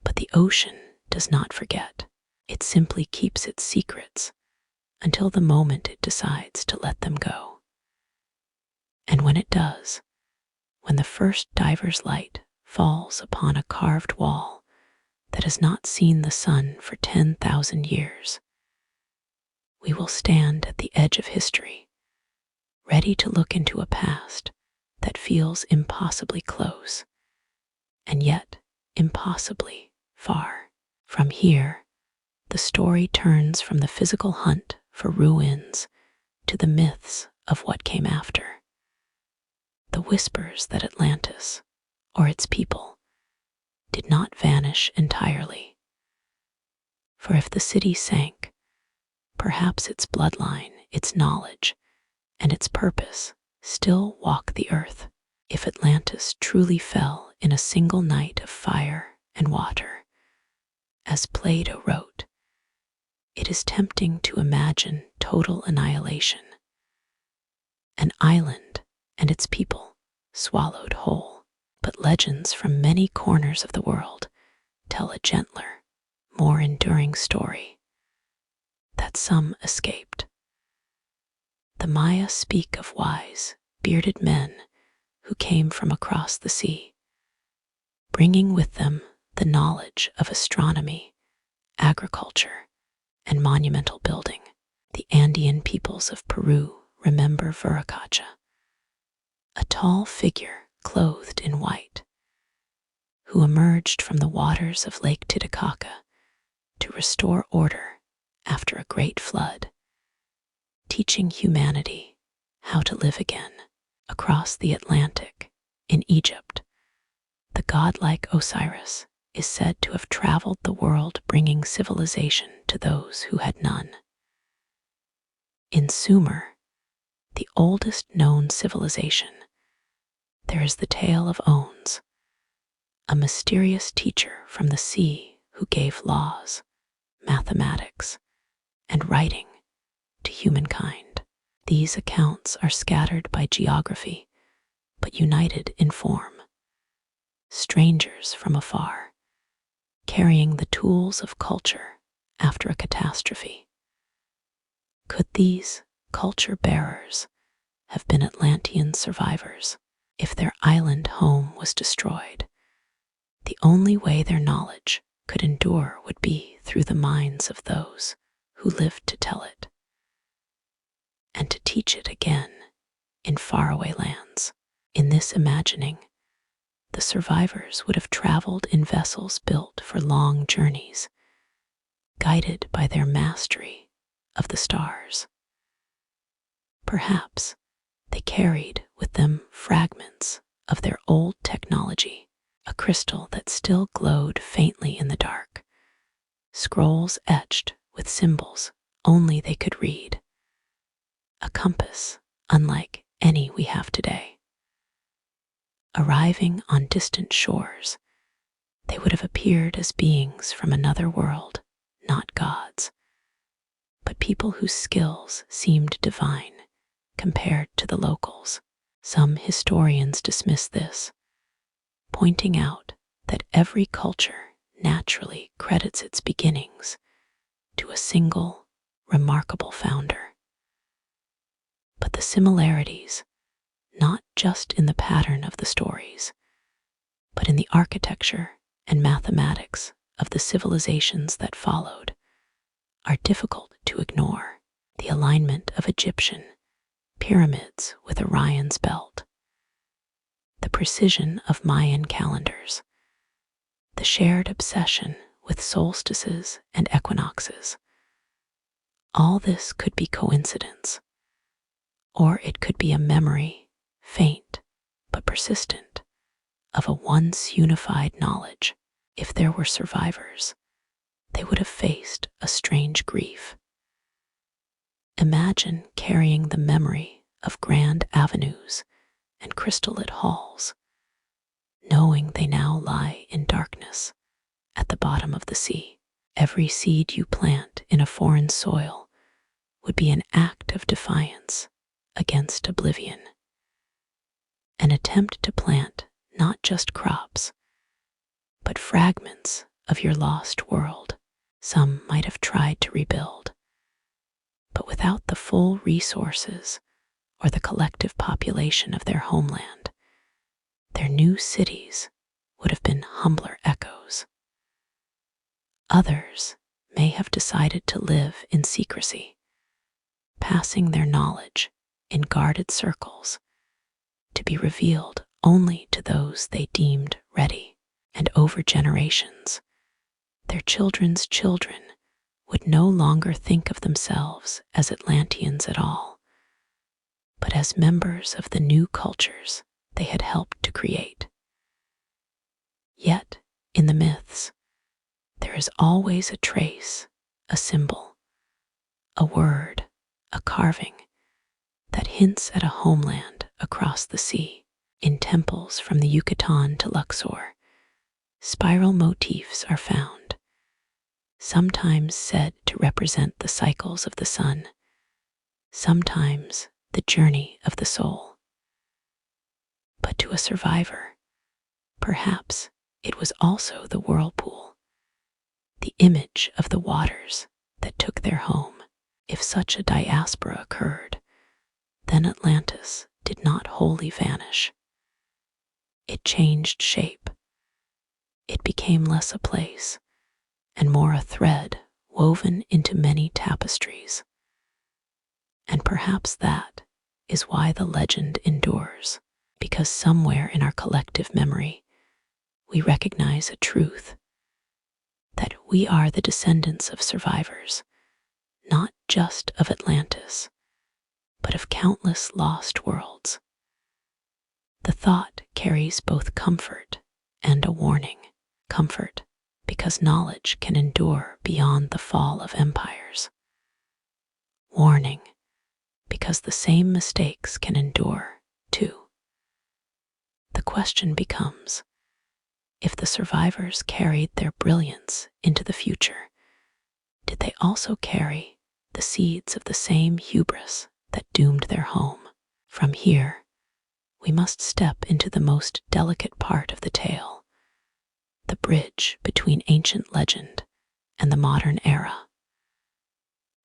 But the ocean does not forget. It simply keeps its secrets until the moment it decides to let them go. And when it does, when the first diver's light falls upon a carved wall that has not seen the sun for 10,000 years, we will stand at the edge of history, ready to look into a past that feels impossibly close, and yet impossibly far. From here, the story turns from the physical hunt for ruins to the myths of what came after. The whispers that Atlantis, or its people, did not vanish entirely. For if the city sank, perhaps its bloodline, its knowledge, and its purpose still walk the earth. If Atlantis truly fell in a single night of fire and water, as Plato wrote, it is tempting to imagine total annihilation. An island and its people swallowed whole. But legends from many corners of the world tell a gentler, more enduring story, that some escaped. The Maya speak of wise, bearded men who came from across the sea, bringing with them the knowledge of astronomy, agriculture, and monumental building. The Andean peoples of Peru remember Viracocha, a tall figure clothed in white, who emerged from the waters of Lake Titicaca to restore order after a great flood, teaching humanity how to live again. Across the Atlantic, in Egypt, the godlike Osiris is said to have traveled the world bringing civilization to those who had none. In Sumer, the oldest known civilization, there is the tale of Ons, a mysterious teacher from the sea who gave laws, mathematics, and writing to humankind. These accounts are scattered by geography, but united in form. Strangers from afar, carrying the tools of culture after a catastrophe. Could these culture bearers have been Atlantean survivors? If their island home was destroyed, the only way their knowledge could endure would be through the minds of those who lived to tell it, and to teach it again in faraway lands. In this imagining, the survivors would have traveled in vessels built for long journeys, guided by their mastery of the stars. Perhaps they carried with them fragments of their old technology, a crystal that still glowed faintly in the dark, scrolls etched with symbols only they could read, a compass unlike any we have today. Arriving on distant shores, they would have appeared as beings from another world, not gods, but people whose skills seemed divine compared to the locals. Some historians dismiss this, pointing out that every culture naturally credits its beginnings to a single, remarkable founder. But the similarities, not just in the pattern of the stories, but in the architecture and mathematics of the civilizations that followed, are difficult to ignore. The alignment of Egyptian pyramids with Orion's belt, the precision of Mayan calendars, the shared obsession with solstices and equinoxes. All this could be coincidence, or it could be a memory, faint but persistent, of a once unified knowledge. If there were survivors, they would have faced a strange grief. Imagine carrying the memory of grand avenues and crystal-lit halls, knowing they now lie in darkness at the bottom of the sea. Every seed you plant in a foreign soil would be an act of defiance against oblivion. An attempt to plant not just crops, but fragments of your lost world. Some might have tried to rebuild, but without the full resources or the collective population of their homeland, their new cities would have been humbler echoes. Others may have decided to live in secrecy, passing their knowledge in guarded circles to be revealed only to those they deemed ready. And over generations, their children's children would no longer think of themselves as Atlanteans at all, but as members of the new cultures they had helped to create. Yet, in the myths, there is always a trace, a symbol, a word, a carving that hints at a homeland across the sea. In temples from the Yucatan to Luxor, spiral motifs are found, sometimes said to represent the cycles of the sun, sometimes the journey of the soul. But to a survivor, perhaps it was also the whirlpool, the image of the waters that took their home. If such a diaspora occurred, then Atlantis did not wholly vanish. It changed shape. It became less a place and more a thread woven into many tapestries. And perhaps that is why the legend endures, because somewhere in our collective memory, we recognize a truth, that we are the descendants of survivors, not just of Atlantis, but of countless lost worlds. The thought carries both comfort and a warning. Comfort, because knowledge can endure beyond the fall of empires. Warning, because the same mistakes can endure, too. The question becomes, if the survivors carried their brilliance into the future, did they also carry the seeds of the same hubris that doomed their home? From here, we must step into the most delicate part of the tale, the bridge between ancient legend and the modern era.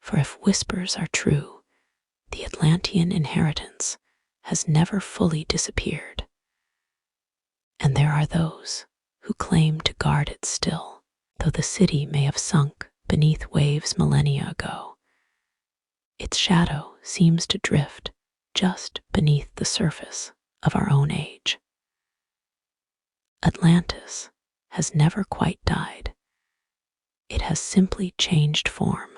For if whispers are true, the Atlantean inheritance has never fully disappeared. And there are those who claim to guard it still, though the city may have sunk beneath waves millennia ago. Its shadow seems to drift just beneath the surface of our own age. Atlantis has never quite died. It has simply changed form,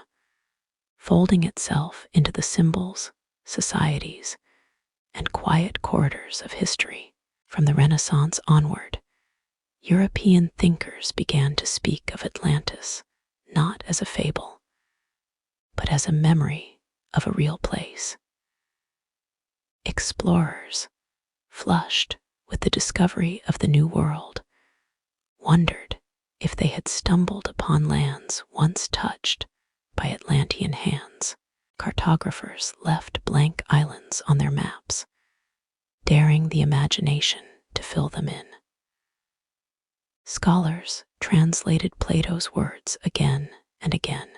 folding itself into the symbols, societies, and quiet corridors of history. From the Renaissance onward, European thinkers began to speak of Atlantis not as a fable, but as a memory of a real place. Explorers, flushed with the discovery of the New World, wondered if they had stumbled upon lands once once touched by Atlantean hands. Cartographers left blank islands on their maps, daring the imagination to fill them in. Scholars translated Plato's words again and again,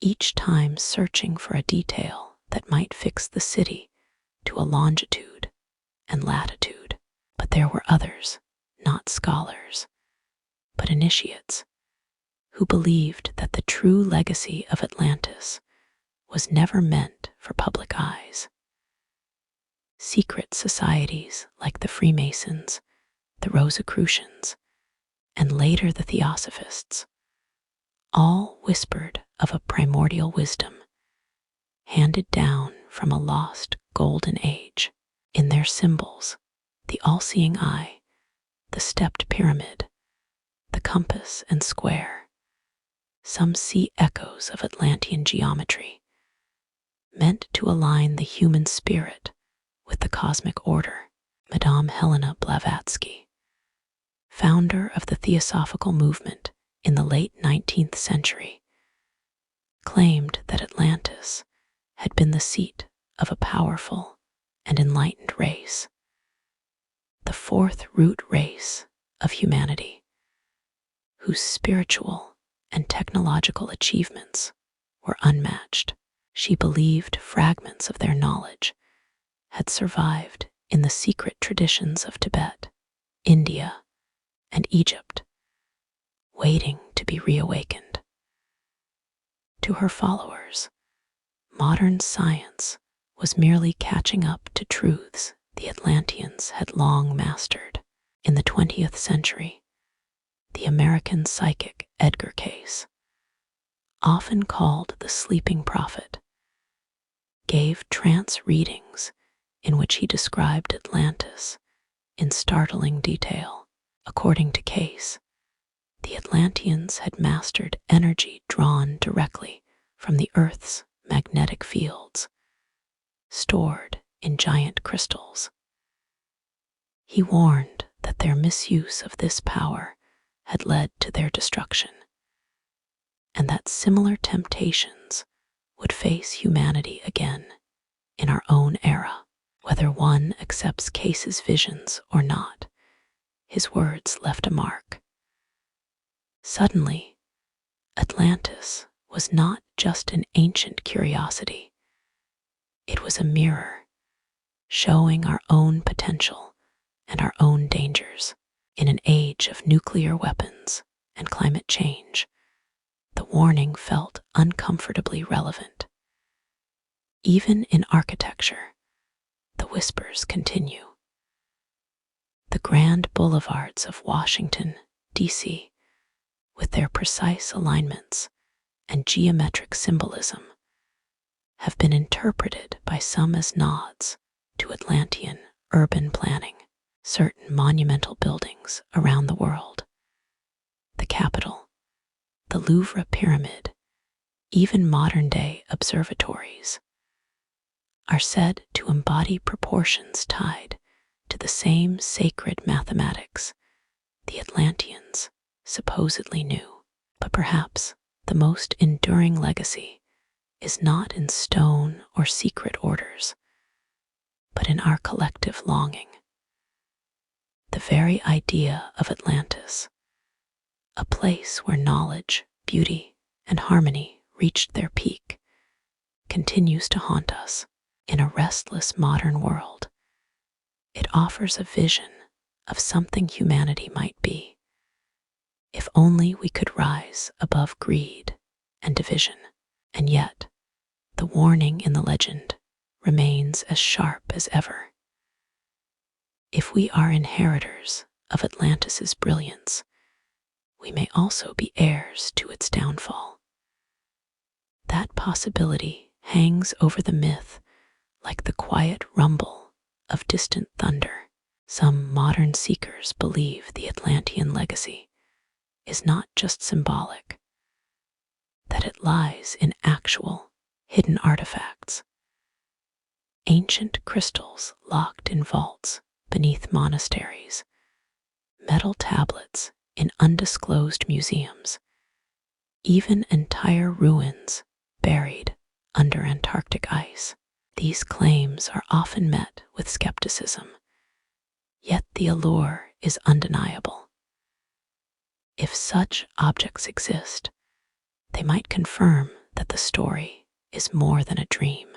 each time searching for a detail that might fix the city to a longitude and latitude. But there were others, not scholars, but initiates, who believed that the true legacy of Atlantis was never meant for public eyes. Secret societies like the Freemasons, the Rosicrucians, and later the Theosophists all whispered of a primordial wisdom handed down from a lost golden age. In their symbols, the all-seeing eye, the stepped pyramid, the compass and square, some see echoes of Atlantean geometry, meant to align the human spirit with the cosmic order. Madame Helena Blavatsky, founder of the Theosophical movement in the late 19th century, claimed that Atlantis had been the seat of a powerful and enlightened race, the fourth root race of humanity, whose spiritual and technological achievements were unmatched. She believed fragments of their knowledge had survived in the secret traditions of Tibet, India, and Egypt, waiting to be reawakened. To her followers, modern science was merely catching up to truths the Atlanteans had long mastered. In the 20th century, the American psychic Edgar Cayce, often called the sleeping prophet, gave trance readings in which he described Atlantis in startling detail. According to Cayce, the Atlanteans had mastered energy drawn directly from the Earth's magnetic fields, stored in giant crystals. He warned that their misuse of this power had led to their destruction, and that similar temptations would face humanity again in our own era. Whether one accepts Cayce's visions or not, his words left a mark. Suddenly, Atlantis was not just an ancient curiosity. It was a mirror, showing our own potential and our own dangers. In an age of nuclear weapons and climate change, the warning felt uncomfortably relevant. Even in architecture, the whispers continue. The grand boulevards of Washington, D.C., with their precise alignments and geometric symbolism, have been interpreted by some as nods to Atlantean urban planning. Certain monumental buildings around the world, the Capitol, the Louvre Pyramid, even modern-day observatories, are said to embody proportions tied to the same sacred mathematics the Atlanteans supposedly knew. But perhaps the most enduring legacy is not in stone or secret orders, but in our collective longing. The very idea of Atlantis, a place where knowledge, beauty, and harmony reached their peak, continues to haunt us. In a restless modern world, it offers a vision of something humanity might be, if only we could rise above greed and division. And yet, the warning in the legend remains as sharp as ever. If we are inheritors of Atlantis's brilliance, we may also be heirs to its downfall. That possibility hangs over the myth like the quiet rumble of distant thunder. Some modern seekers believe the Atlantean legacy is not just symbolic, that it lies in actual, hidden artifacts. Ancient crystals locked in vaults beneath monasteries, metal tablets in undisclosed museums, even entire ruins buried under Antarctic ice. These claims are often met with skepticism, yet the allure is undeniable. If such objects exist, they might confirm that the story is more than a dream.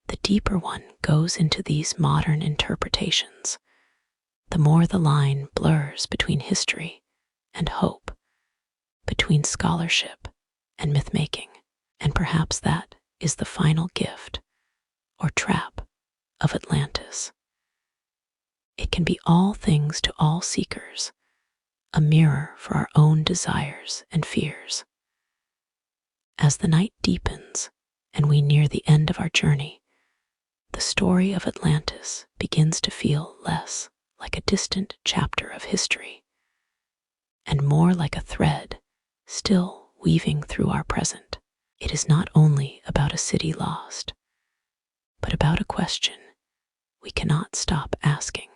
The deeper one goes into these modern interpretations, the more the line blurs between history and hope, between scholarship and myth-making, and perhaps that is the final gift or trap of Atlantis. It can be all things to all seekers, a mirror for our own desires and fears. As the night deepens and we near the end of our journey, the story of Atlantis begins to feel less like a distant chapter of history and more like a thread still weaving through our present. It is not only about a city lost, but about a question we cannot stop asking.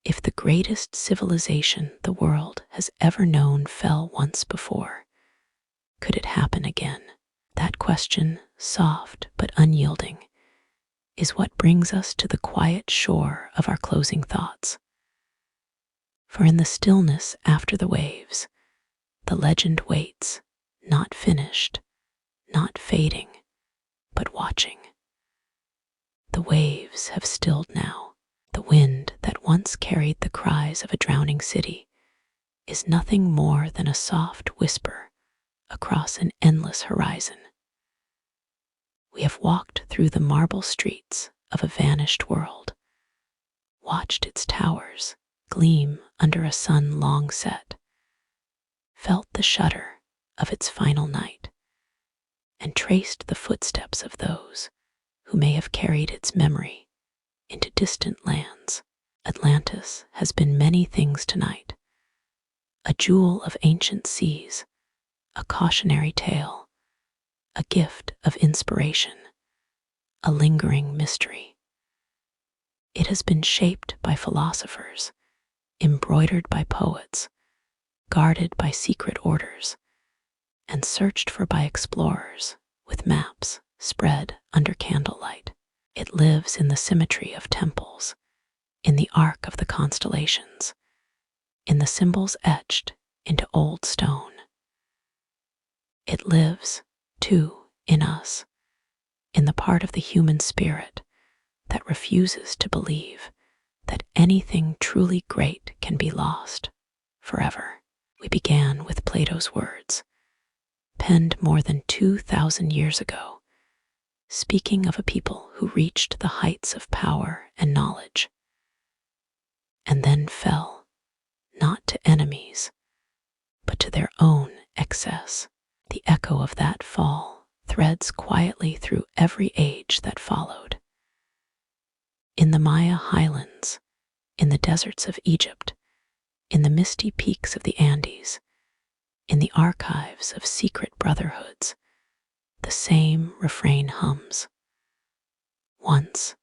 If the greatest civilization the world has ever known fell once before, could it happen again? That question, soft but unyielding, is what brings us to the quiet shore of our closing thoughts. For in the stillness after the waves, the legend waits, not finished, not fading, but watching. The waves have stilled now. The wind that once carried the cries of a drowning city is nothing more than a soft whisper across an endless horizon. We have walked through the marble streets of a vanished world, watched its towers gleam under a sun long set, felt the shudder of its final night, and traced the footsteps of those who may have carried its memory into distant lands. Atlantis has been many things tonight: a jewel of ancient seas, a cautionary tale, a gift of inspiration, a lingering mystery. It has been shaped by philosophers, embroidered by poets, guarded by secret orders, and searched for by explorers with maps spread under candlelight. It lives in the symmetry of temples, in the arc of the constellations, in the symbols etched into old stone. It lives, too, in us, in the part of the human spirit that refuses to believe that anything truly great can be lost forever. We began with Plato's words, penned more than 2,000 years ago, speaking of a people who reached the heights of power and knowledge, and then fell, not to enemies, but to their own excess. The echo of that fall threads quietly through every age that followed. In the Maya highlands, in the deserts of Egypt, in the misty peaks of the Andes, in the archives of secret brotherhoods, the same refrain hums. Once,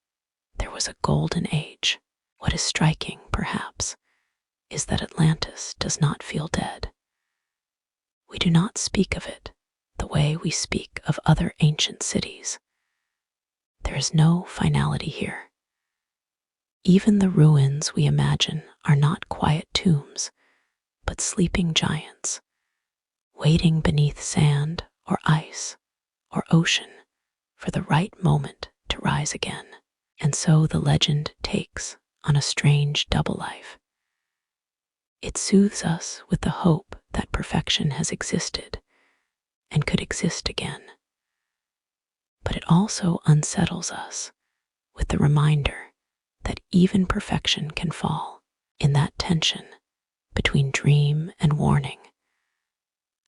there was a golden age. What is striking, perhaps, is that Atlantis does not feel dead. We do not speak of it the way we speak of other ancient cities. There is no finality here. Even the ruins we imagine are not quiet tombs, but sleeping giants, waiting beneath sand or ice or ocean for the right moment to rise again. And so the legend takes on a strange double life. It soothes us with the hope that perfection has existed and could exist again. But it also unsettles us with the reminder that even perfection can fall. In that tension between dream and warning,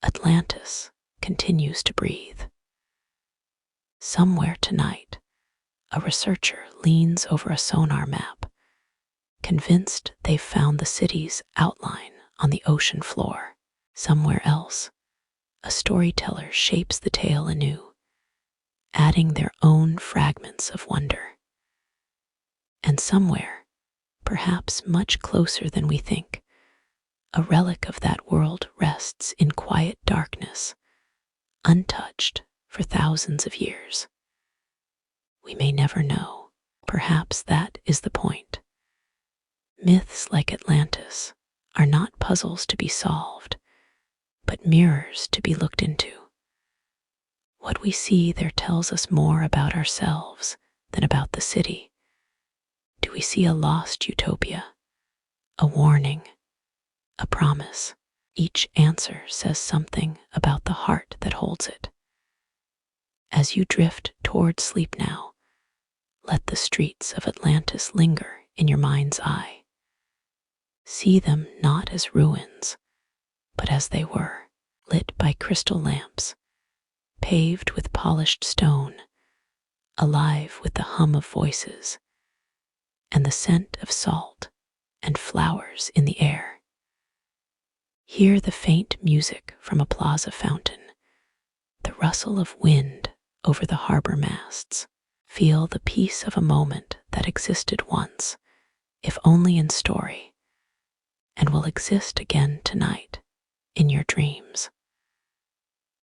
Atlantis continues to breathe. Somewhere tonight, a researcher leans over a sonar map, convinced they've found the city's outline on the ocean floor. Somewhere else, a storyteller shapes the tale anew, adding their own fragments of wonder. And somewhere, perhaps much closer than we think, A relic of that world rests in quiet darkness, untouched for thousands of years. We may never know. Perhaps that is the point. Myths like Atlantis are not puzzles to be solved, but mirrors to be looked into. What we see there tells us more about ourselves than about the city. Do we see a lost utopia, a warning, a promise? Each answer says something about the heart that holds it. As you drift toward sleep now, let the streets of Atlantis linger in your mind's eye. See them not as ruins, but as they were, lit by crystal lamps, paved with polished stone, alive with the hum of voices, and the scent of salt and flowers in the air. Hear the faint music from a plaza fountain, the rustle of wind over the harbor masts. Feel the peace of a moment that existed once, if only in story, and will exist again tonight in your dreams.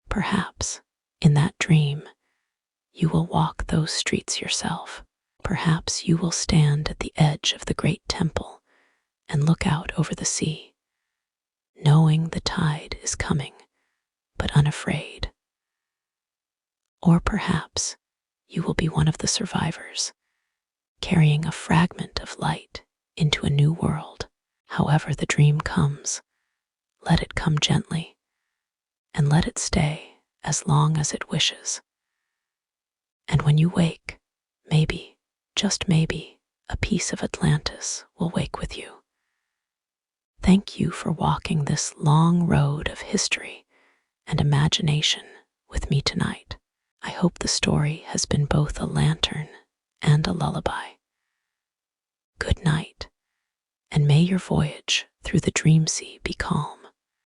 Perhaps in that dream, you will walk those streets yourself. Perhaps you will stand at the edge of the great temple and look out over the sea, knowing the tide is coming, but unafraid. Or perhaps you will be one of the survivors, carrying a fragment of light into a new world. However the dream comes, let it come gently, and let it stay as long as it wishes. And when you wake, maybe, just maybe, a piece of Atlantis will wake with you. Thank you for walking this long road of history and imagination with me tonight. I hope the story has been both a lantern and a lullaby. Good night, and may your voyage through the dream sea be calm.